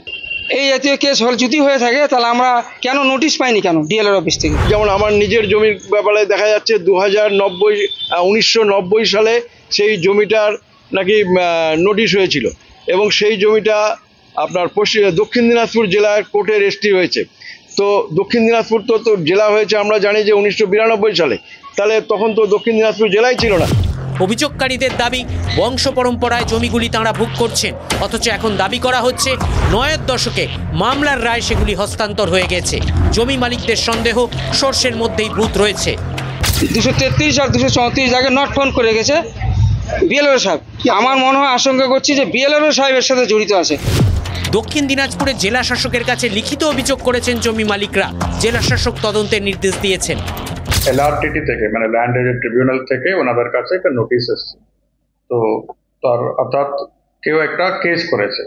এই জাতীয় কেস যদি হয়ে থাকে তাহলে আমরা কেন নোটিশ পাইনি কেন ডিএলআর অফিস থেকে? যেমন আমার নিজের জমির ব্যাপারে দেখা যাচ্ছে 1990 সালে সেই জমিটার নাকি নোটিশ হয়েছিল এবং সেই জমিটা আপনার দক্ষিণ দিনাজপুর জেলার কোর্টে রেজিস্ট্রি হয়েছে। তো দক্ষিণ দিনাজপুর তো জেলা হয়েছে আমরা জানি যে 1992 সালে, তাহলে তখন তো দক্ষিণ দিনাজপুর জেলাই ছিল না। অভিযোগকারীদের দাবি বংশ পরম্পরায় জমিগুলি তাঁরা ভোগ করছেন, অথচ এখন দাবি করা হচ্ছে 9এর দশকে মামলার রায় সেগুলি হস্তান্তর হয়ে গেছে। জমি মালিকদের সন্দেহ সোর্সের মধ্যেই ভূত রয়েছে। 233 আর 234 জায়গায় নট ফোন করে গেছে বিএলআর সাহেব। আমার মনে হয় আশঙ্কা করছি যে বিএলআর সাহেবের সাথে জড়িত আছে। দক্ষিণ দিনাজপুরের জেলা শাসকের কাছে লিখিত অভিযোগ করেছেন জমি মালিকরা। জেলা শাসক তদন্তের নির্দেশ দিয়েছেন। এলআরটিটি থেকে মানে ল্যান্ড রেঞ্জ ট্রিবিউনাল থেকে ওনাদের কাছে একটা নোটিশ এসেছে। তো তার অর্থাৎ কেউ একটা কেস করেছে।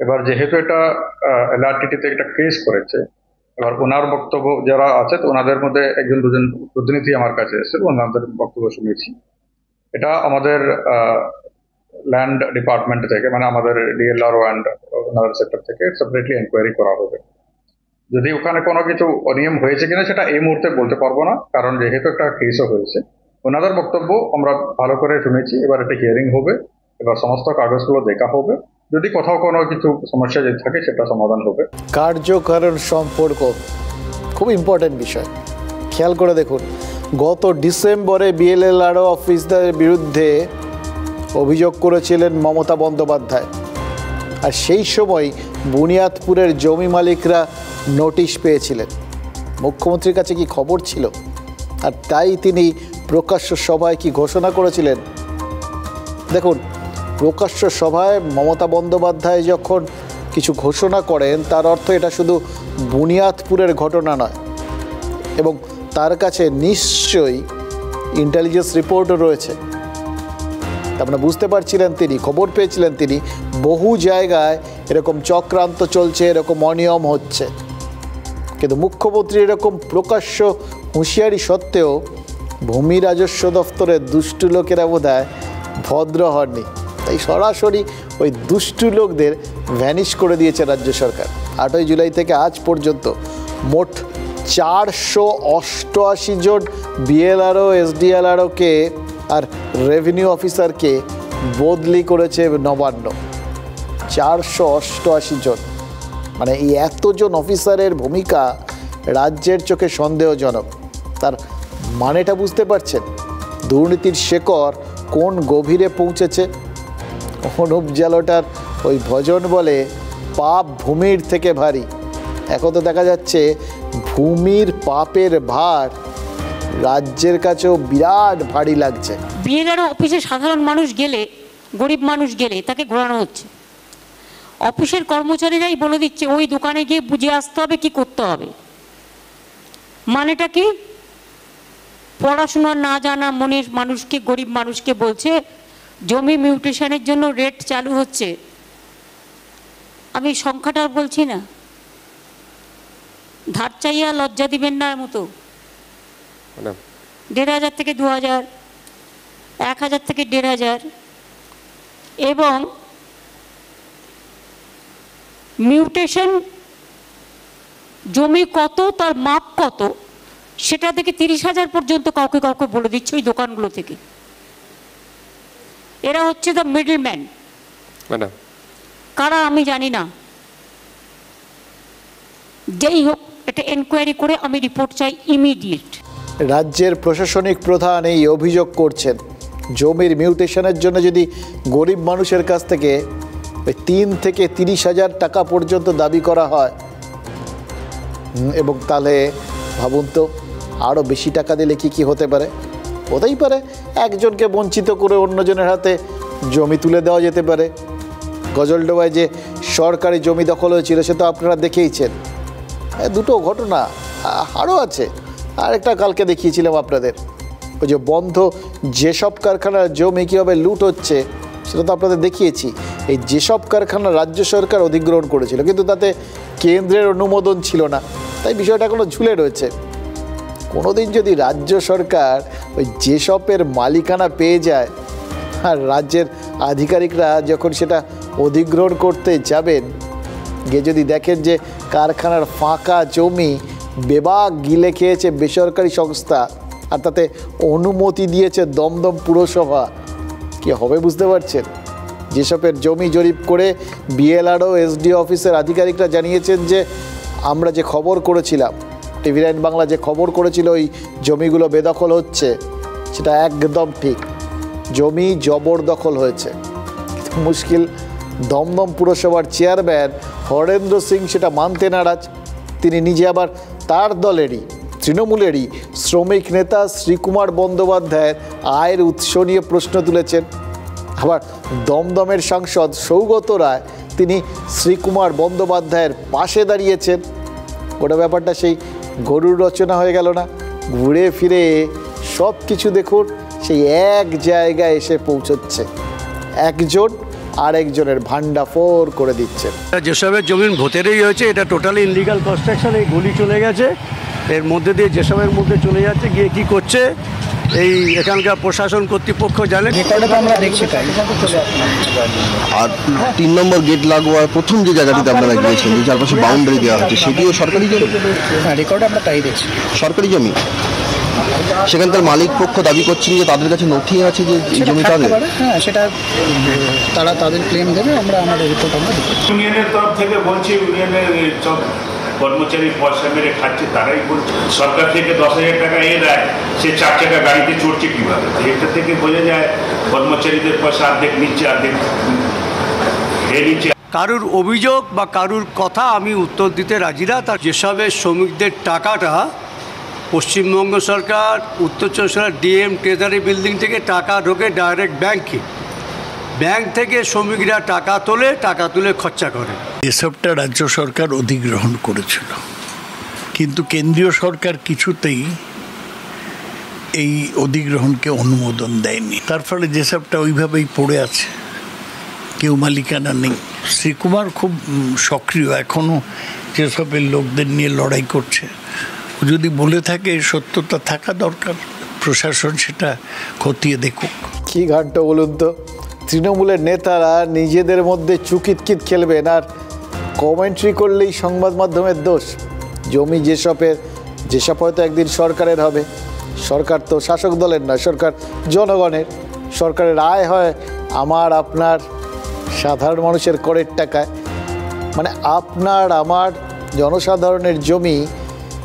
এবার যেহেতু এটা এলআরটিটিতে একটা কেস করেছে, এবার ওনার বক্তব্য যারা আছে তো ওনাদের মধ্যে 1-2 প্রতিনিধি আমার কাছে এসেছে, ওনাদের বক্তব্য শুনেছি। এটা আমাদের ল্যান্ড ডিপার্টমেন্ট থেকে মানে আমাদের ডিএলআরও অ্যান্ড ওনাদের সেক্টর থেকে সেপারেটলি এনকোয়ারি করা হবে। যদি ওখানে কোনো কিছু অনিয়ম হয়েছে কিনা সেটা এই মুহূর্তে বলতে পারবো না, কারণ যেহেতু একটা কেসও হয়েছে। ওনাদের বক্তব্য আমরা ভালো করে শুনেছি। এবার একটা হিয়ারিং হবে, এবার সমস্ত কাগজগুলো দেখা হবে। যদি কোথাও কোনো কিছু সমস্যা যদি থাকে সেটা সমাধান হবে। কার্যকারণ সম্পর্ক খুব ইম্পর্টেন্ট বিষয়, খেয়াল করে দেখুন। গত ডিসেম্বরে বিএলআরও অফিসদের বিরুদ্ধে অভিযোগ করেছিলেন মমতা বন্দ্যোপাধ্যায়, আর সেই সময় বুনিয়াদপুরের জমি মালিকরা নোটিশ পেয়েছিলেন। মুখ্যমন্ত্রীর কাছে কি খবর ছিল? আর তাই তিনি প্রকাশ্য সভায় কি ঘোষণা করেছিলেন? দেখুন, প্রকাশ্য সভায় মমতা বন্দ্যোপাধ্যায় যখন কিছু ঘোষণা করেন তার অর্থ এটা শুধু বুনিয়াদপুরের ঘটনা নয়, এবং তার কাছে নিশ্চয়ই ইন্টেলিজেন্স রিপোর্টও রয়েছে। তার মানে বুঝতে পারছিলেন তিনি, খবর পেয়েছিলেন তিনি, বহু জায়গায় এরকম চক্রান্ত চলছে, এরকম অনিয়ম হচ্ছে। কিন্তু মুখ্যমন্ত্রী এরকম প্রকাশ্য হুঁশিয়ারি সত্ত্বেও ভূমি রাজস্ব দপ্তরের দুষ্টু লোকেরা বোধহয় ভদ্র হননি, তাই সরাসরি ওই দুষ্টু লোকদের ভ্যানিশ করে দিয়েছে রাজ্য সরকার। 8ই জুলাই থেকে আজ পর্যন্ত মোট 488 জন বিএলআরও, এসডিএলআরওকে আর রেভিনিউ অফিসারকে বদলি করেছে নবান্ন। 488 জন, মানে এই এতজন অফিসারের ভূমিকা রাজ্যের চোখে সন্দেহজনক। তার মানেটা বুঝতে পারছেন? দুর্নীতির শেকড় কোন গভীরে পৌঁছেছে। অনুপ জালোটার ওই ভজন বলে পাপ ভূমির থেকে ভারী। এখন তো দেখা যাচ্ছে ভূমির পাপের ভার রাজ্যের কাছেও বিরাট ভারী লাগছে। বিএলআরও অফিসে সাধারণ মানুষ গেলে, গরিব মানুষ গেলে তাকে ঘোরানো হচ্ছে। অফিসের কর্মচারীরাই বলে দিচ্ছে ওই দোকানে গিয়ে বুঝে আসতে হবে কি করতে হবে। মানেটা কি? পড়াশোনা না জানা মনের মানুষকে, গরিব মানুষকে বলছে জমি মিউটেশনের জন্য রেট চালু হচ্ছে, আমি সংখ্যাটা বলছি না, ধার চাইয়া লজ্জা দিবেন না মতো 1,500 থেকে 2,000, 1,000 থেকে 1,500, এবং মিউটেশন জমি কত, তার মাপ কত, সেটা থেকে 30,000 পর্যন্ত কাউকে কাউকে বলে দিচ্ছে ওই দোকানগুলো থেকে। এরা হচ্ছে দ্য মিডলম্যান। কারা আমি জানি না, যেই হোক এটা এনকোয়ারি করে আমি রিপোর্ট চাই ইমিডিয়েট। রাজ্যের প্রশাসনিক প্রধান এই অভিযোগ করছেন, জমির মিউটেশনের জন্য যদি গরিব মানুষের কাছ থেকে 3 থেকে 30,000 টাকা পর্যন্ত দাবি করা হয়, এবং তাহলে ভাবুন তো আরও বেশি টাকা দিলে কি হতে পারে। হতেই পারে একজনকে বঞ্চিত করে অন্যজনের হাতে জমি তুলে দেওয়া যেতে পারে। গজলডোবায় যে সরকারি জমি দখল হয়েছিল সে তো আপনারা দেখেইছেন। দুটো ঘটনা আরও আছে, আরেকটা কালকে দেখিয়েছিলাম আপনাদের, ওই যে বন্ধ যেসব কারখানার জমি কীভাবে লুট হচ্ছে সেটা তো আপনাদের দেখিয়েছি। এই যেসব কারখানা রাজ্য সরকার অধিগ্রহণ করেছিল, কিন্তু তাতে কেন্দ্রের অনুমোদন ছিল না, তাই বিষয়টা এখনো ঝুলে রয়েছে। কোনোদিন যদি রাজ্য সরকার ওই যেসবের মালিকানা পেয়ে যায় আর রাজ্যের আধিকারিকরা যখন সেটা অধিগ্রহণ করতে যাবেন, গিয়ে যদি দেখেন যে কারখানার ফাঁকা জমি বেবাক গিলে খেয়েছে বেসরকারি সংস্থা, আর তাতে অনুমতি দিয়েছে দমদম পুরসভা, কি হবে বুঝতে পারছেন। যেসবের জমি জরিপ করে বিএলআরও এসডিও অফিসের আধিকারিকরা জানিয়েছেন যে আমরা যে খবর করেছিলাম, টিভি9 বাংলা যে খবর করেছিল ওই জমিগুলো বেদখল হচ্ছে, সেটা একদম ঠিক, জমি জবরদখল হয়েছে। মুশকিল দমদম পুরসভার চেয়ারম্যান হরেন্দ্র সিং সেটা মানতে নারাজ। তিনি নিজে আবার তার দলেরই তৃণমূলেরই শ্রমিক নেতা শ্রীকুমার বন্দ্যোপাধ্যায়ের আয়ের উৎস নিয়ে প্রশ্ন তুলেছেন। আবার দমদমের সাংসদ সৌগত রায় তিনি শ্রীকুমার বন্দ্যোপাধ্যায়ের পাশে দাঁড়িয়েছেন। গোটা ব্যাপারটা সেই গরুর রচনা হয়ে গেল না? ঘুরে ফিরে সব কিছু দেখুন সেই এক জায়গায় এসে পৌঁছচ্ছে, একজন আরেকজনের ভান্ডাফোর করে দিচ্ছে। যেসবের জমিন ভোটেরই হয়েছে, এটা টোটালি ইনলিগাল কনস্ট্রাকশন। এই গলি চলে গেছে, এর মধ্যে দিয়ে যেসবের মধ্যে চলে যাচ্ছে, গিয়ে কি করছে এই এখানকার প্রশাসন কর্তৃপক্ষ জানে। আমরা দেখছি তাই। আর 3 নম্বর গেট লাগোয়ার প্রথম যে জায়গাটিতে আপনারা গিয়েছেন, যে চারপাশে বাউন্ডারি দেওয়া হচ্ছে, সেটিও সরকারি জমি। হ্যাঁ, রেকর্ডে আমরা তাই দেখছি, সরকারি জমি। সেখানকার মালিক পক্ষ দাবি করছেন যে তাদের কাছে নথি আছে যে জমি তাদের। হ্যাঁ, সেটা তারা তাদের ক্লেম দেবে, আমরা আমাদের রিপোর্ট আমরা দেবো। ইউনিয়নের তরফ থেকে বলছি, ইউনিয়নের সব কর্মচারী পয়সা মেরে খাচ্ছে, তারাই বলছে সরকার থেকে 10,000 টাকা এ দেয়, সে 4 চাকা গাড়িতে চড়ছে কীভাবে। এটা থেকে বোঝা যায় কর্মচারীদের পয়সা অর্ধেক নিচ্ছে, অর্ধেক এ নিচ্ছে। কারুর অভিযোগ বা কারুর কথা আমি উত্তর দিতে রাজি না। তার যেসবের শ্রমিকদের টাকাটা পশ্চিমবঙ্গ সরকার, উত্তর চব্বিশ পরগনা ডিএম ট্রেজারি বিল্ডিং থেকে টাকা ঢোকে ডাইরেক্ট ব্যাংকে, ব্যাংক থেকে শ্রমিকরা টাকা তোলে, টাকা তুলে খরচা করে। এসবটা রাজ্য সরকার অধিগ্রহণ করেছিল, কিন্তু কেন্দ্রীয় সরকার কিছুতেই এই অধিগ্রহণকে অনুমোদন দেয়নি। তার ফলে যেসবটা ওইভাবেই পড়ে আছে, কেউ মালিকানা নেই। শ্রীকুমার খুব সক্রিয়, এখনও যেসবের লোকদের নিয়ে লড়াই করছে। যদি বলে থাকে সত্যতা থাকা দরকার, প্রশাসন সেটা খতিয়ে দেখুক। কি ঘাটটা বলুন তো, তৃণমূলের নেতারা নিজেদের মধ্যে চুকিতকিত খেলবেন আর কমেন্ট্রি করলেই সংবাদ মাধ্যমের দোষ। জমি যেসব হয়তো একদিন সরকারের হবে। সরকার তো শাসক দলের নয়, সরকার জনগণের। সরকারের আয় হয় আমার আপনার সাধারণ মানুষের করের টাকায়। মানে আপনার আমার জনসাধারণের জমি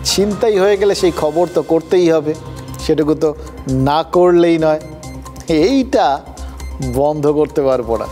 ছিনতাই হয়ে গেলে সেই খবর তো করতেই হবে, সেটুকু তো না করলেই নয়। এইটা বন্ধ করতে পারবো না।